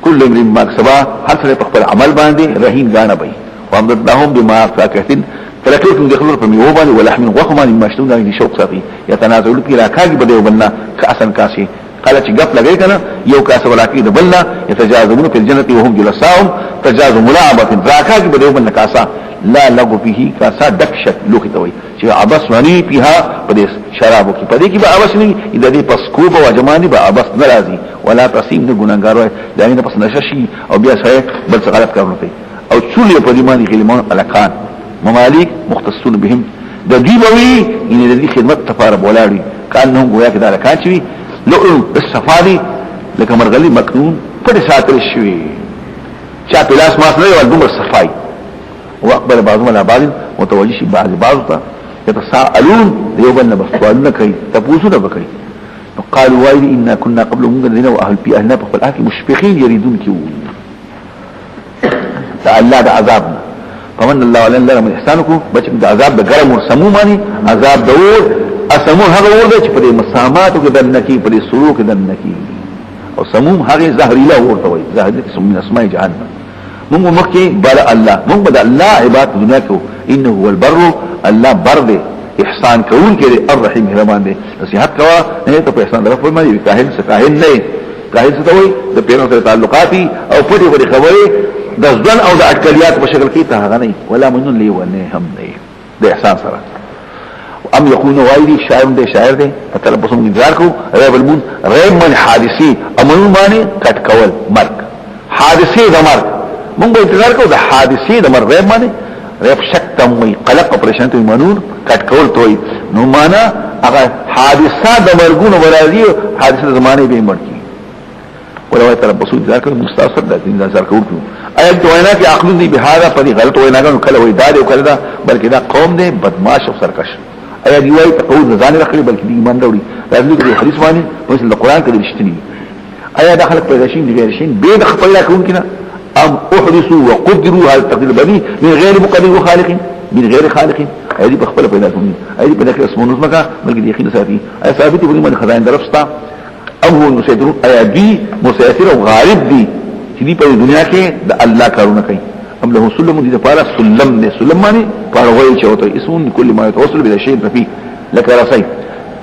كل امرئ ما كسب هل سره په خپل عمل باندې رهین غاڼه وي وامددناهم بما فاكهه فلكيكم دخلوا فميوبان ولحم وخما مما اشتون دغه شوق صافي يتنازلوا في راكاږي بده وبنا كاسن كاسي قال چې غف لګي کنه یو کاس ولاکی د بلنا يتجاوزون في الجنه وهم جلساء تجاوز ملاعبه راکاږي بده وبنا کاسا لا لغو به کاسا دکشت لوخي دوي چې عبس وني فيها پدې شرابو کې پدې کې به عبس نه د دې پسکوب او جماني به عبس ناراضي ولا تسيم نه ګناګار وي داینه پس نششي او بیا سره بل څه غلط کارونه کوي او چولې په دې باندې غلمان الکان ممالک مختصون بهم د دې بوي ان د دې خدمت تفاره بولاړي کانهم گویا کې دا الکان چوي لؤلؤ الصفادي لکه مرغلي مكنون په ساتل شوی چا پلاس ماس نه یو دمر صفای او اقبل بعضهم على بعض متوجه شي بعض ته يتساءلون يوبن بسوالنا کوي تاسو نه وکړي قالوا ويل إنا كنا قبل منذرين واهل في اهلنا فالآن مشفقين يريدون كيو الله دا عذابنا فمن الله علينا من احسانكم بچم دا عذاب دا گرم ورسمومانی عذاب دا ور اسمون هغه ور دا چې په مساماتو کې دنکی په سلوک دنکی او سموم هغه زهريله ورته وي زهريله اسم من اسماء جهنم موږ مخکې بل الله موږ بد الله عبادت دنیا کو انه هو البر الله بر دې احسان کوون کې الرحیم مهربان دې نصيحت کوا نه ته په احسان درف وایي کاهن څه نه کاهن څه وایي د پیرو سره تعلقاتي او پټي پټي خبرې د ځن او د اټکلیات په شکل کې ته هغه نه ولا منن لی ونه هم نه د احسان سره ام یکون وایي شاعر دې شاعر دې تلبسهم انذار کو ریب المون ریب من حادثي امنون باندې کټ کول مرګ حادثي د مرګ مونږ انتظار کو د حادثي د مرګ ریب باندې ریب شک تم وي قلق پریشان ته منون کټ کول توي نو معنا هغه حادثه د مرګونو ورازي حادثه زمانه به مرګ ولو يتربصوا ذاك المستاصل لكن ذاك ورکو ايت وینا کې عقل دی بهذا په غلط وینا غو کله وې داد او کله دا بلکې دا قوم دی بدمعاش او سرکش ایا دی وای تقول ځان راخلي بلکې دی ایمان وروړي راځي د حدیث باندې مثل القران کې رښتینی ایا داخل پیدا شین دی غیر شین به د خپل کوم کنه ام احدثوا وقدروا هذا التقدير بني من غير مقدر وخالق من غير خالق ایا دی خپل پیدا کوم ایا دی په دغه اسمونو مکه بلکې دی یقین ساتي ایا ثابت دی باندې خزائن درفستا ام هو المسيطر ایا دی مسيطر او غالب دی چې دی په دنیا کې د الله کارونه کوي ام له سلم دي لپاره سلم نه سلم باندې پاروي چې وته اسمون کل ما يتوصل بلا شيء رفيع لك راسي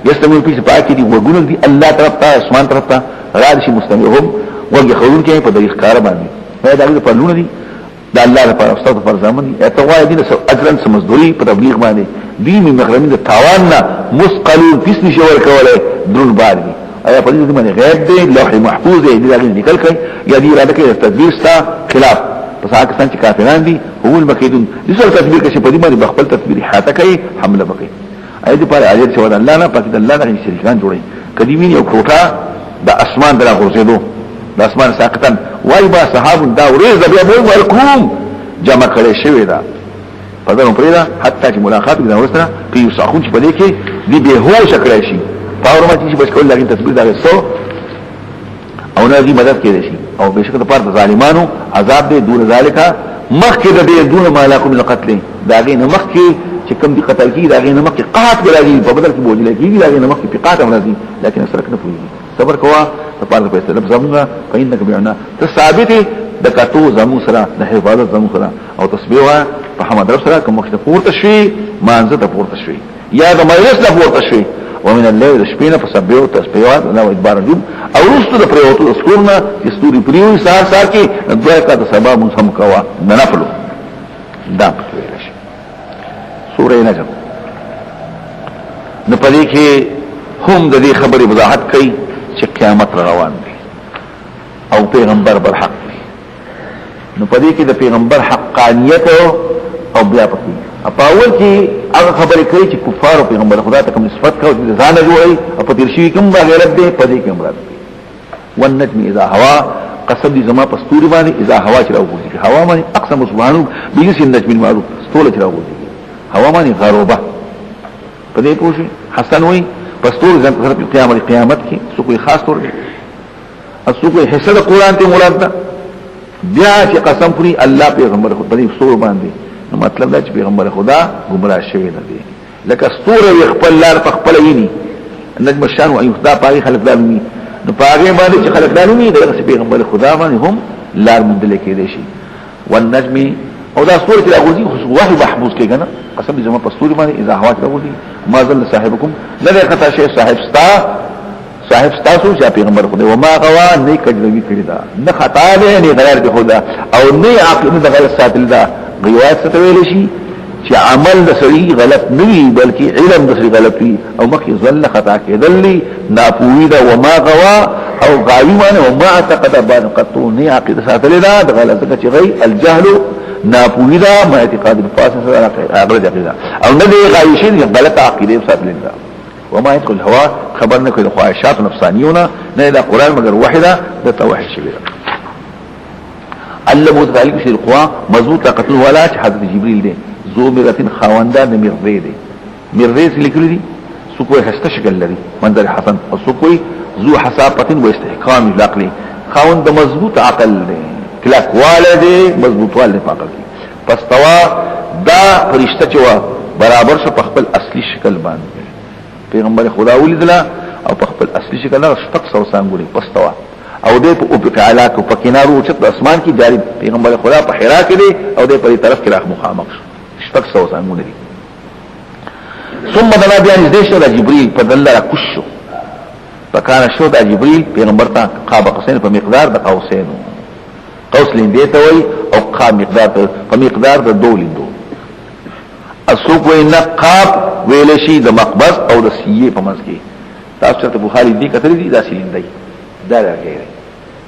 يستمر في پاکي دي وګونل دي الله طرف ته اسمان طرف ته راشي مستمرهم وګي خلون کې په دغه کار باندې دا دغه په لونه دي د الله لپاره استاد پر ځامن دي اتوا دي اجرن سمزدوري په تبلیغ باندې دي من مغرمين التاوان مثقلون فيسن شور کوله درون باندې ایا په دې باندې غیب دی لوح محفوظ دی دغه نکل کوي یا دې اراده کوي تدبیر ستا خلاف پس هغه څنګه کافران دي هو المکیدون دې څه تدبیر کوي په دې باندې خپل تدبیر حاته کوي حمله وکړي اې دې پر اجر شو د الله نه پکې د الله نه شریکان جوړي کدی ویني او کوټه د اسمان دلا غورځېدو د اسمان ساقطن وای با صحاب دا ورېز د بیا مو ورکوم جمع کړي شوی دا په دغه پریدا حتی چې ملاقات د ورسره په یو ساخون چې په دې کې دې به هوش کړی شي پاور ما چې بس کول لګین تدبیر دا وسو او نه دې مدد کړي شي او بشکره پر ظالمانو عذاب دې دون ذالکا مخکې د دې دون ما لكم من قتل دا غي نه مخکې چې کوم دي قتل کی دا غي نه مخکې قحط بلادي په بدل کې بوجل کیږي دا غي نه مخکې قحط بلادي لكن سرک نه پوي صبر کوا ته پاره په سبب زموږه فإنك بعنا ثابت د کتو زمو سره د حفاظت زمو سره او تسبیح په حمد رب سره کوم وخت پورته شي مانزه ته پورته شي یا د مجلس ته پورته شي ومن الليل شپینه فسبحوا تسبيحات لا ادبار الجم او رستو د پریوتو اسکورنا استوري پریوي سار کې دوه کا د سبا مون سم کوا نفلو دا پوهیږي شي سورې نجم نو پدې کې هم د دې خبرې وضاحت کوي چې قیامت روان دي او پیغمبر بر حق دي نو پدې کې د پیغمبر حقانیت او بیا پکې اپاول کې هغه خبرې کوي چې کفار او پیغمبر خدا ته کوم نسبت کوي چې ځان جوړي او په تیر شي کوم غیرت دی پدې کې مراد دي والنجم اذا هوا قسم دي زما پستوري باندې اذا هوا چې راوځي هوا باندې اقسم سبحانه بيس النجم المعروف ستوله چې راوځي هوا باندې غروبه پدې پوښي حسن وای پستور ځان سره قیامت کې څو کوئی خاص تور دي اسو کوئی حصہ د قران ته مراد ده بیا چې قسم پوری الله پیغمبر خو پدې ستور باندې نو مطلب دا چې پیغمبر خدا گمراه شوی نه دی لکه ستوره خپل لار په خپل ویني نجم الشان او خدا پاري خلق دالمي نو پاره باندې چې خلق دالمي دغه پیغمبر خدا باندې هم لار مندل کېدې شي والنجم او دا ستوره چې راغورځي خو واحد محفوظ کېږي نه قسم دې زما په ستوري باندې اذا هوا راغورځي ما ظل صاحبكم نه خطا شي صاحب تاسو چې پیغمبر خدا و ما غوا نه کجلوي کړی دا نه خطا نه غیر به خدا او نه عقل نه غیر ساتل دا غیوات ستویل شي چې عمل د سړي غلط نه وي بلکې علم د سړي غلط وي او مخې ظل خطا کېدل ناپوهي دا و ما غوا او غاوي معنی و ما اعتقد بعد قطو نه عقل ساتل دا غلط چې غي الجهل ناپوهي دا ما اعتقاد الفاسد غلط عقیده او نه دی غاوي شي غلط عقیده ساتل دا وما يدخل الهواء خبرنا كل خواهشات نفسانيونا نه دا قران مگر واحده د توحید شوی الله متعلق شي القوا مضبوط قتل ولا حضرت جبريل دي ذو مرتين خاوندا د مرده دي مرده لیکلي دي سو کوئی هسته شکل لري منظر حسن او سو کوئی ذو حسابه و استحکام العقل خاوند مضبوط عقل دي کلاک والده مضبوط والده عقل پس توا دا فرشتہ چوا برابر شو په خپل اصلي شکل باندې پیغمبر خدا ولیدلا او په خپل اصلي شکل نه شپږ سو سانګوري پستوا او دې په اوپ تعالی کو په کینارو چې د اسمان کې جاری پیغمبر خدا په حرا کې دی او دې په طرف کې راخ مخامخ شپږ سو سانګوري ثم دنا بیان دې شو د جبريل په دلله کوشو فکان شو د جبريل پیغمبر ته قاب قوسین په مقدار د قوسین قوس لیندې ته وای او قاب مقدار په مقدار د دولیندو اسوق وینا قاب ویل شي د مقبض او د سیه په منځ کې تاسو ته بخاری دې کتل دي دا سیلیندای دا راغی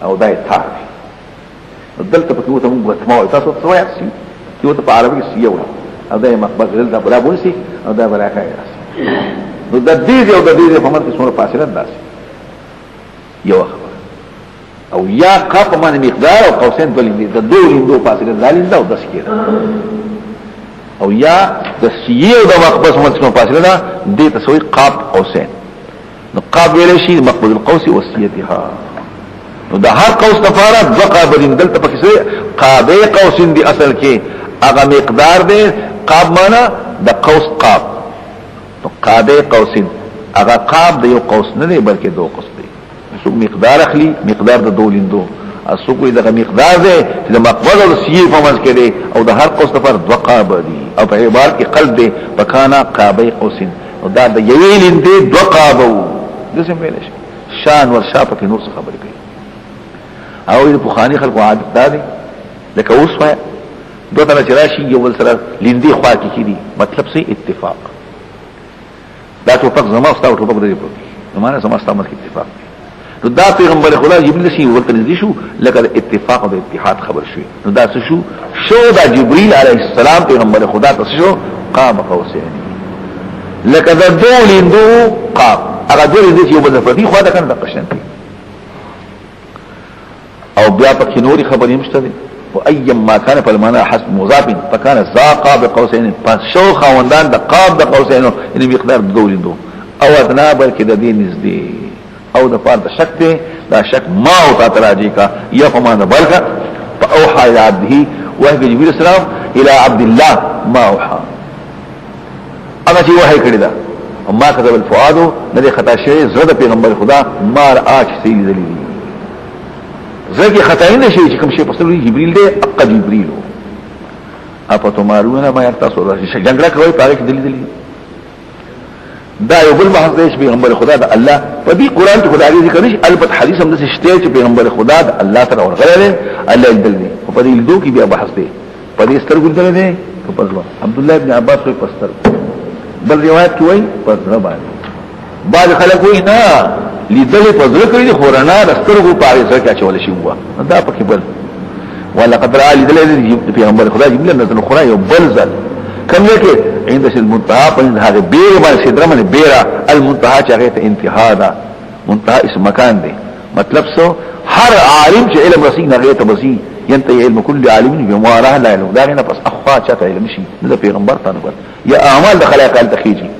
او دا تار دلته په کومه موږ ته مو تاسو څه وایي چې وته په عربي سیه وایي او دا مقبض دلته بلا بولسي او دا بلا کوي نو د دې او د دې په منځ کې څومره فاصله ده یو خبر او یا قاب باندې مقدار او قوسین بلې د دوه فاصله دالینده او د سکیره او یا د سیه او د مقبض منځ فاصله ده دې تسوي قاب قوسین نو قاب ویل شي مقبض القوس وسيتها نو د هر قوس لپاره دو قابلین دلته پکې سي قابه قوسین دي اصل کې هغه مقدار دی قاب معنا د قوس قاب نو قابه قوسین هغه قاب د یو قوس نه دی بلکې دو قوس دی سو مقدار اخلي مقدار د دولیندو اسو کوئی دغه مقدار دی چې د مقبض او سیه په منځ کې دی او د هر قوس لپاره دو قاب دي او په عبارت کې قلب دی پکانا قابه قوسین او دا د یویلین دی دو قابو دسم ویلش شان ورشا په نور څه خبرې کوي او د بخاری خلکو عادت دادي لکه اوس وای دوه تر راشي یو ول سره لیندې خوا کې کیدي مطلب سي اتفاق دا ټوپک زما او تاسو ټوپک دی نو معنا زما تاسو مخ اتفاق نو دا پیغمبر خدا جبريل شي ورته نږدې شو لکه اتفاق او اتحاد خبر شوی نو دا څه شو دا جبريل عليه السلام پیغمبر خدا ته شو قام قوسين لکه دا دولیندو قاب هغه دې یو بل فردي خو دا کنه د قشن او بیا پکې نوري خبرې مشته دي او ايم ما كان فالمعنى حسب مضاف فكان ذا قاب قوسين فشو خوندان د قاب د قوسين ان مقدار دولیندو او ادنا بلکې د دې نږدې او د فرد شک ته دا شک ما او تعالی کا یا فمان بلک فاوحى الى عبده وحی جبريل السلام الى عبد الله ما اوحى هغه چې وحی کړی دا اما كذب الفؤاد ندی خطا شوی زړه پیغمبر خدا ما را چې سیل دلیل زړه کې خطا نه شي چې کوم شی پسې جبريل دی اق جبريل اپا تمارون ما يرتاسو جنگړه کوي پاره کې دلیل دا یو بل محض دی پیغمبر خدا د الله په دې قران کې خدای ذکر نشي البته حدیث هم د شته چې پیغمبر خدا د الله تعالی ورغله الله دل دی په دې لیدو کې بیا بحث دی په دې سترګو دل دی په پزما عبد الله ابن عباس په پستر بل روایت کې وایي پزما باندې بعض خلک وایي نه لیدل په ځل کې دي خورانا د سترګو پاره سره کې چول شي وو دا پکې بل ولا قدر علی دل دی پیغمبر خدا جبريل نزل خدا یو بل ځل کوم کې عند المنتهى پنځه هغه بیر باندې صدر باندې بیره المنتهى چې هغه ته انتها ده منتهى اسم مکان دی مطلب سو هر عالم چې علم رسید نه ته بسي ينتهي علم كل عالم بما راه لا علم دا نه پس اخوا چاته علم شي د پیغمبر ته نه یا اعمال د خلق ال تخیجی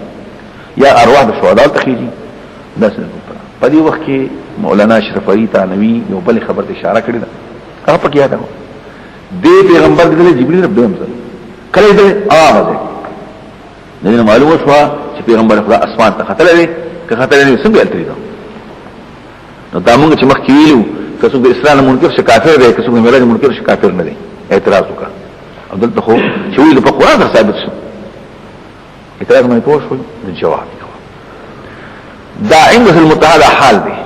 یا ارواح د شهدا تخیجی دا څه په دې وخت کې مولانا اشرف علی تانوی یو بل خبر ته اشاره کړی دا هغه پکې یاد و دې پیغمبر د جبريل رب دیم کله دې اوازه دغه معلومه شو چې پیغمبر خدا اسمان ته خطر لري که خطر لري څنګه التري نو دا موږ چې مخکې ویلو که څوک د اسلام منکر شي کافر دی که څوک د معراج منکر شي کافر نه دی اعتراض وکړه او دلته خو چې ویل په قران سره ثابت شو اعتراض مې پوه شو د جواب دا عند المتحد حال دی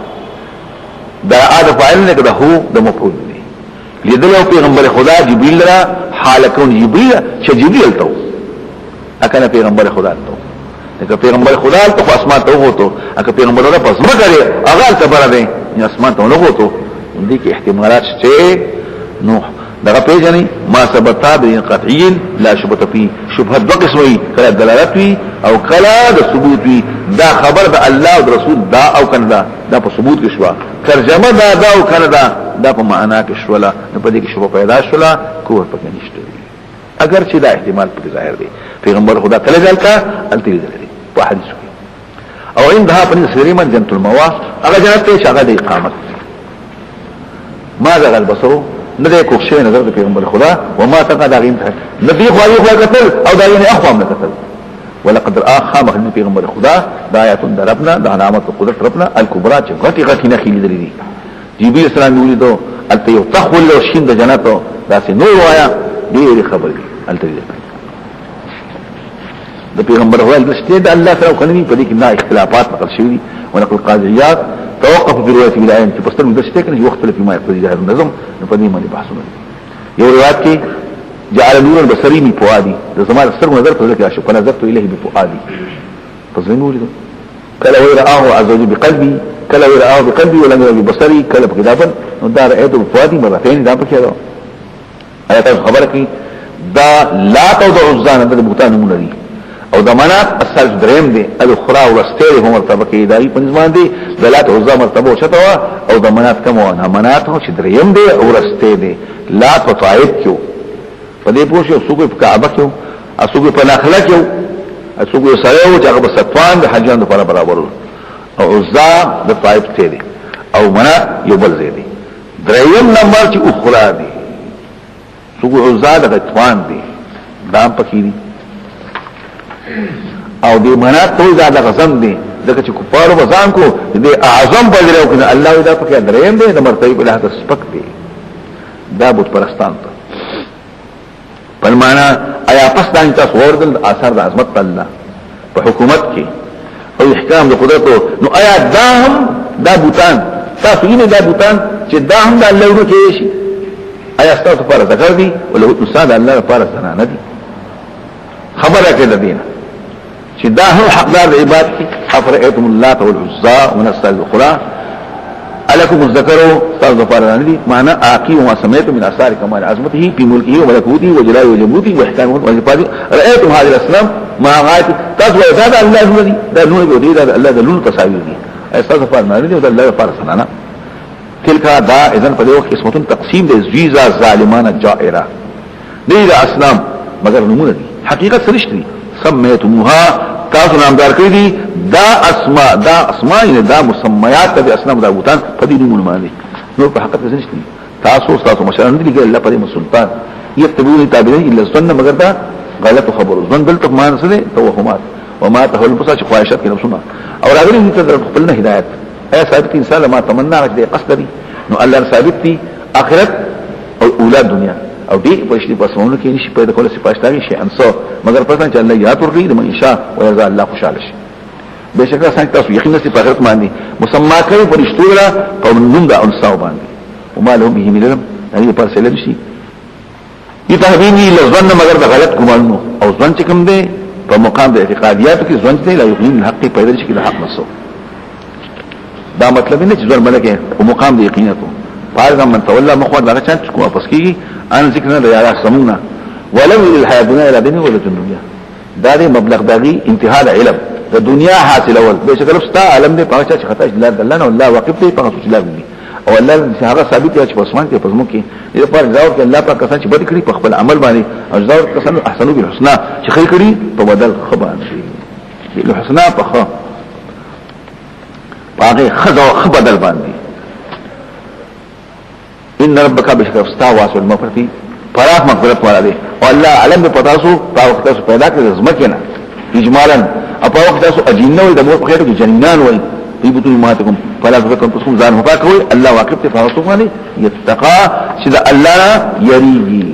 دا عاد فاعل نه کده هو د مفعول دی لیدلو پیغمبر خدا جبريل را حال کون جبريل چې جبريل ته اکنه پیغمبر خدا ته دغه پیغمبر خدا ته اسمان ته وته اګه پیغمبر خدا پس مګره اغال ته بره دی اسمان ته نه وته دي کې احتمالات شته نو دغه پیژنې ما ثبتا به قطعي لا شبهه فيه شبهه د قسمي کله دلالت وي او کله د ثبوت وي دا خبر د الله او رسول دا او کنه دا په ثبوت کې شو ترجمه دا او کنه دا په معنا کې شو لا په دې کې شبهه پیدا شو لا کوه پکې نشته اگر چې دا احتمال په ظاهر دی پیغمبر خدا تعالی ځل کا التری دلري په حدیث کې او عندها په سری من جنت الموا هغه جنت ته شغه د اقامت ما ذا البصر ندی کوښښ نظر د پیغمبر خدا وما تقد غیم ندی خو یو قتل او دا یې اخوام قتل ولقد اخا مخدم پیغمبر خدا د آیات دربنا د علامات قدرت ربنا الکبرى چې غټي غټي نه خېلې دي جبريل السلام ولیدو الته یو تخول او شین د جنت دا سي نور وایا ډېر خبرې الته د پیغمبر هو الاسته د الله سره کوي په دې کې نه اختلافات نقل شوي ونقل قاضيات توقف بروايه العين چې پستر مدشته کنه یو اختلاف ما يقتضي ظاهر النظم په دې باندې بحثونه یو روایت کې جعل نور البصري من فؤادي د زمان ستر نظر په ذکر شو کنه نظرت اليه بفؤادي فزنوا له کله وراه عز وجل بقلبي کله وراه بقلبي ولم يرى ببصري کله بكتابا نو دا رايته بفؤادي مرتين دا پکې راو آیات خبره کې دا لا توضع الزان د بوتان مونږ او د منات اصل دریم دی الاخرى ولستری هم مرتبه کې دای په نظام دی دلات او زمر مرتبه شته او د منات کوم نه منات هو چې دریم دی او رسته دی لا طائف کیو په دې پوښیو سوق په کعبه کیو اسوق په نخله کیو اسوق سره او چې هغه ستوان د حجان لپاره برابر او عزا د طائف ته دی او منات یو بل دی دریم نمبر چې اخرى دی سوق عزا د ستوان دی دام پکې دی او دې منات ټول دا غزم دي دغه چې کفار وزان کو دې اعظم بدر او کنه الله دا پکې دریم دې د مرتبه له حد سپک دي دا بت پرستان ته په معنا آیا پس دا تاسو ورته اثر د عظمت الله په حکومت کې او احکام د قدرت نو آیا دا هم دا بوتان تاسو یې دا بوتان چې دا هم د الله ورو کې شي آیا تاسو پر ذکر دي ولا استاد الله پر زنانه دي خبره کې ده دینه چې دا هو حقدار عبادت افرئتم اللات والعزى ونسل الاخرى الکم الذکر تاسو فرض دي معنى اقيم ما سميت من اثار كمال عظمته في ملكه وملكوته وجلاله وجبروته واحكامه وصفاته رايتم هذه الاسلام ما غايه تاسو هذا الله الذي ده نور دي ده الله ده لون تصاوير دي استاذ فرض دي ده الله فرض سنانا تلك دا اذن په یو قسمه تقسیم دي زیزا ظالمانه جائره دي اسلام مگر نمونه دي حقیقت سرشتي سميتموها تاسو نامدار کړی دي دا اسماء یعنی دا مسمیات د اسنام د بوتان په دې نومونه باندې نو په حقیقت کې نشته تاسو مشران دي الله پر سلطان يكتبون تابعين الا الظن مگر دا غلط خبر ظن دلته ما نسله توهمات وما تهول بصا خواهشات کې نفسونه او راغلي دي تر خپلنا هدايت اي ثابت انسان ما تمنى دي قصد دي نو الله ثابت دي اخرت او اولاد دنیا او دې پښتې پسونه کې نشي پیدا کول سپاشتاري شي انسو مگر پته چې الله یاد ورغی د من انشاء او رضا الله خوشاله شي بشکره څنګه تاسو یقینا چې په آخرت باندې مسما کوي فرشتو را قوم نوم دا انساو باندې وما لهم به من علم هغه پر سلام شي يتهبيني لظن مگر د غلط ګمانو او ځان چې کوم دی په مقام د اعتقادیاتو کې ځان ته لا یقین الحق پیدا شي د حق نسو دا مطلب نه چې ځان ملګری په مقام د یقیناتو فارغ من تولى مخوض هغه چې کومه پس کیږي ان ذکرنا د یارا سمونه ولو الحياه ولا دنيا ولا دنيا دا دې مبلغ دغي انتها العلم د دنیا حاصل اول به شکل ستا علم دې پاچا چې خطا الله دلنا الله واقف دې په خصوص الله دې او الله هغه ثابت دی چې پسمان کې پسمو کې دې پر ځاو کې الله پاک کسان چې بد کړی په خپل عمل باندې او ځاو کسان احسنو بالحسنا چې خیر کړی په بدل خبان شي له حسنا په خ باغه خذو خبدل باندې ان ربک بشکر استا واسو المغفرتی فراغ مغفرت والا دی او الله علم په تاسو په وخت تاسو پیدا کړی زمکنه اجمالا او په وخت تاسو اجنه د مور په خېټه کې جنان وای په بوتو ماتکم فلا تفكروا تسكم زان هفا کوي الله واقف ته فاصو باندې يتقى چې الله يريږي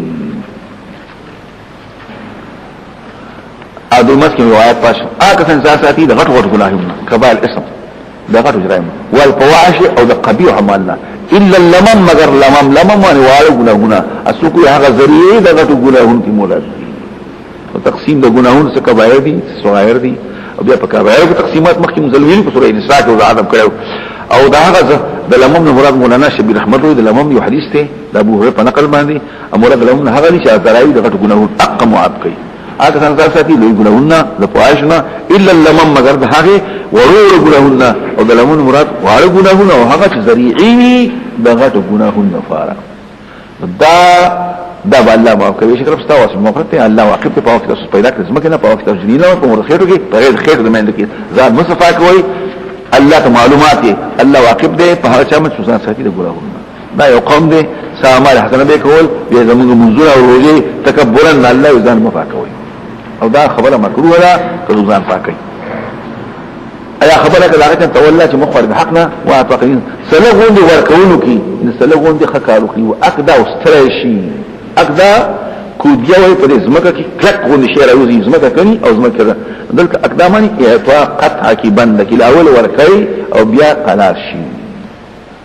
ادو مسکه روایت پاش اګه څنګه ساتي د غټ ګناهونه کبال اسم د غټ جرائم والفواحش او د قبيح عملنا الا لمن مگر لمن وانه ګناهونه اسوکو هغه ذریعہ د غټ ګناهونو کې مولا او تقسیم د ګناهونو څخه کبایر دي صغائر دي او بیا په کبایر کې تقسیمات مخکې مزلوین په سورې نساء کې وضاحت کړو او دا هغه د لمم مراد مولانا شبیر احمد د لمم یو حدیث ته د ابو هريره په نقل باندې امر د لمم هغه چې دراوی د غټ ګناهونو حق معاف کوي هغه څنګه ساتي لوی ګناهونه د پواشنه الا لمم مگر د هغه ورور ګناهونه او د لمم مراد واړه ګناهونه او هغه چې ذریعي د غټ ګناهونو لپاره دا الله معاف کوي شکر پستا واسه مغفرت الله واقف په وخت تاسو پیدا کړئ زما کنه په وخت تاسو جنینه په مرخېټو کې په خېټ د مند کې ځان مصفا کوي الله ته معلومات دی الله واقف دی په هر چا مت سوسان ساتي د ګناهونو دا یو قوم دی سامال حسنه به کول به زموږ منزور او روزي تکبرا الله ځان مفا کوي او دا خبره مکروه ده که ځان پاکي ایا خبره کله هغه ته والله چې مخور به حقنا واعتقدين سلغون دي ورکونو کې سلغون دي خکارو کې او اقدا واسترشي اقدا کودیا وای په زمکه کې کلک غونډه شي راوځي زمکه کوي او زمکه دلته اقدامانی اعطاء قطع کی بند کی الاول ورکي او بیا قلار شي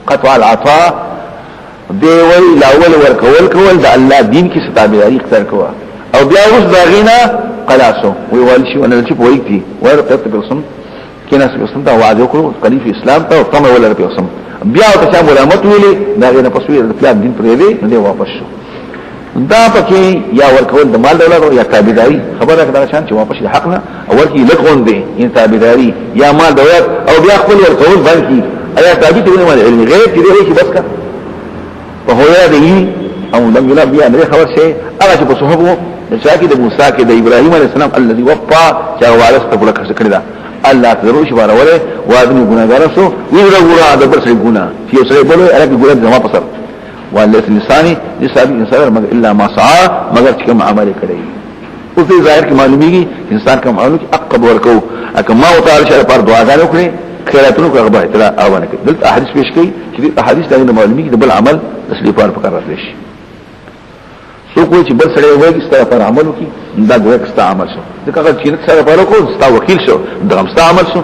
قطع العطاء دی وی الاول ورکول کول د الله دین کې ستابعي اختیار کوا او بیا اوس داغینا قلاسو وی ول شي ونه چې پويتي ورته په قسم کینه سم ته وعده وکړو خلیف اسلام ته او تمه ولا په قسم بیا او ته ملامت ویلي داغینا پسوی د پلان دین پرې دی نه واپس شو دا پکې یا ورکول د مال دولت یا تابعداري خبره کړه شان چې واپس د حق نه او ورکی لګون دي ان تابعداري یا مال دولت او بیا خپل ورکول باندې ایا تابع ته ونه علم غیر دې شي بس کا په هویا دی او لم يلا بیا نه خبر شي هغه چې په صحابه د شاکي د موسی کې د ابراهيم عليه السلام الذي وفى چا وارث ته بلکه کړی دا الله تدرو شي باندې وادي ګناګار شو ویره ګورا د پر سي ګنا چې سره بوله الګ ګورا جما پسر والله لساني لسان انسان مگر الا ما سعى مگر چې کوم عمل کړی او په ظاهر کې معلومیږي انسان کوم عمل کې عقب ورکو اکما او تعالی شر پر دعاګانې وکړي خیراتونو کوي به اطلاع اوونه کوي دلته احادیث پیش کړي چې احادیث دا معلومیږي د بل عمل تسلیف پر فکر راځي سو کوئی چې بل سره وایي ستاسو پر عمل وکي دا ګویا ستاسو عمل شو ځکه چې سره پر کو ستاسو وکیل شو دا ستاسو عمل شو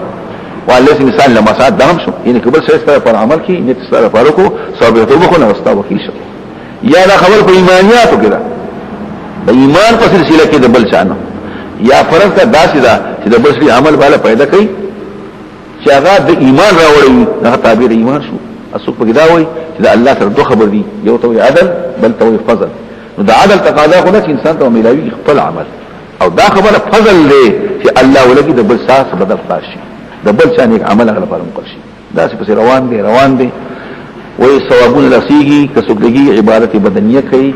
والله مثال لما ساعت دهم شو یعنی کبل سره پر عمل کی نیت سره پر کو ثابت تو بخو نه ستاسو وکیل شو یا دا خبر په ایمانیاتو کې دا د ایمان په سلسله کې د بل شانو یا فرض دا داسې دا چې د بل عمل بالا پیدا کوي چې هغه د ایمان راوړي دا تعبیر ایمان شو اسوک په دا وایي چې الله سره دوه خبر دي یو ته عدل بل ته فضل نو دا عدل تقاضا خو نه چې انسان ته ملاوي خپل عمل او دا خبره فضل دی چې الله ولګي د بل ساس بدل خاصي د بل چا نیک عمل هغه لپاره مقرشي دا چې روان دي وې ثوابون رسیږي کڅوګي عبادت بدنیه کوي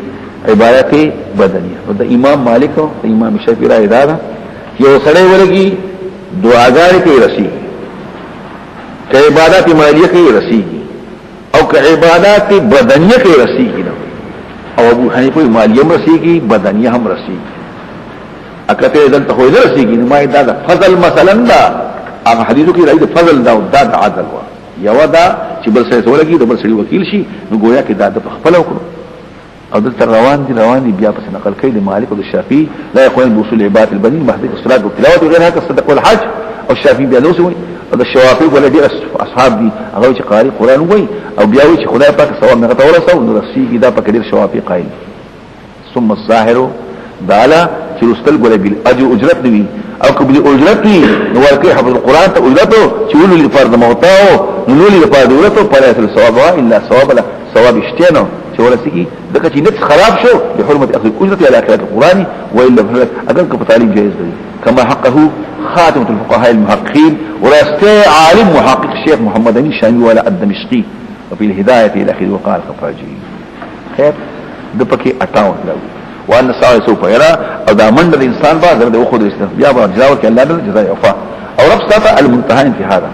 عبادت بدنیه او د امام مالک او امام شافعي را اداره یو سره ولګي دعاګانې کوي رسیږي که عبادت مالیه کوي رسیږي او که عبادات بدنیه کې رسیږي نو او ابو حنیفه مالیه هم رسیږي بدنیه هم رسیږي اکته دلته خو نه رسیږي نو ما دا فضل مثلا دا هغه حدیثو کې راځي فضل دا او دا عدل وا یو دا چې بل څه ولګي د بل سړي وکیل شي نو گویا کې دا د خپل وکړو او دلته روان دي بیا پس نقل کوي د مالک او د شافعي لا يقوم بوصول عبادت البنين محدث الصلاه والتلاوه وغيرها كالصدق والحج او الشافعي بیا نو سوي او د شوافعي ولا دي اصحاب دي هغه چې قاری قران وای او بیا وی چې خدای پاک ثواب نه ورسو نو رسیږي دا پکې ډیر شوافعي قائل ثم الظاهر دالا چې رستل ګول بل اجرت دی او قبل اجرت نو ورکه حفظ القران ته اجرت چې ولو لفرض موتاو نو لفرض ورته فلا ثواب الا ثواب اشتنو چې ورسیږي دغه چې نفس خراب شو بحرمه اخذ الاجره على قراءه القران والا اگر کو تعلیم جائز دی كما حقه خاتمه الفقهاء المحققين وراسته عالم محقق الشيخ محمد علي الشامي ولا الدمشقي وفي الهدايه الى اخره وقال الخفاجي خير د پکې 58 لو وان ساعه سوف يرى او دا من الانسان بعد د اخذ الاستثناء با جزاء الله جزاء وفاء او رب ستا المنتهى في هذا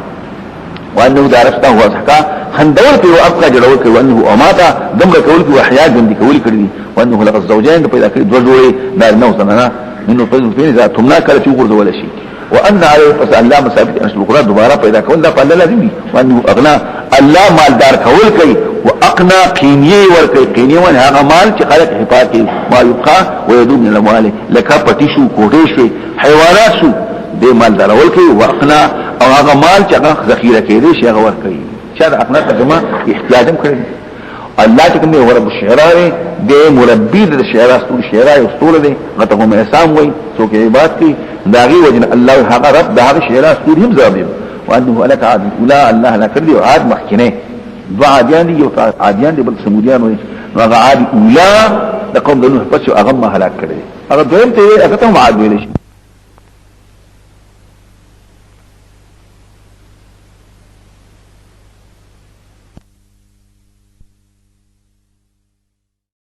وانه دارسته هو ذکا خندور په ابقا جوړول کوي وانه اماتا دمر کول کوي احیا ژوند کوي کړی وانه لغ الزوجين پیدا کړی دوه جوړې دا نو سننا منه په ذات تمنا کړ چې ورته شي وان عليه فسال مسابت ان القرى دوباره پیدا کول دا په لازم دي وانه اغنا الله مالدار کول کوي واقنا قینیه ور کوي قینیه ونه هغه مال چې خلق حفاظت ما يبقى ويدوم من الاموال لکه پټی شو کوټې شو حیوانات شو د مالدار ول کوي واقنا او هغه مال چې هغه ذخیره کړي شي هغه ور کوي چې دا اقنا ترجمه احتیاجم کړی الله چې کوم ورب الشعراء د مربی د شعراء استول شعراء استول دي غته هم احسان وای څوک عبادت کوي داغي وجن الله هغه رب داغه شعراء استول هم زابي وانه لك عاد الاولى الله لا کړی او عاد مخکنه دعا عادیان دي او عادیان دي بل سمودیان وای هغه عاد الاولى د قوم دنو پس هغه ما هلاک کړي هغه دویم ته هغه ته عاد ویل شي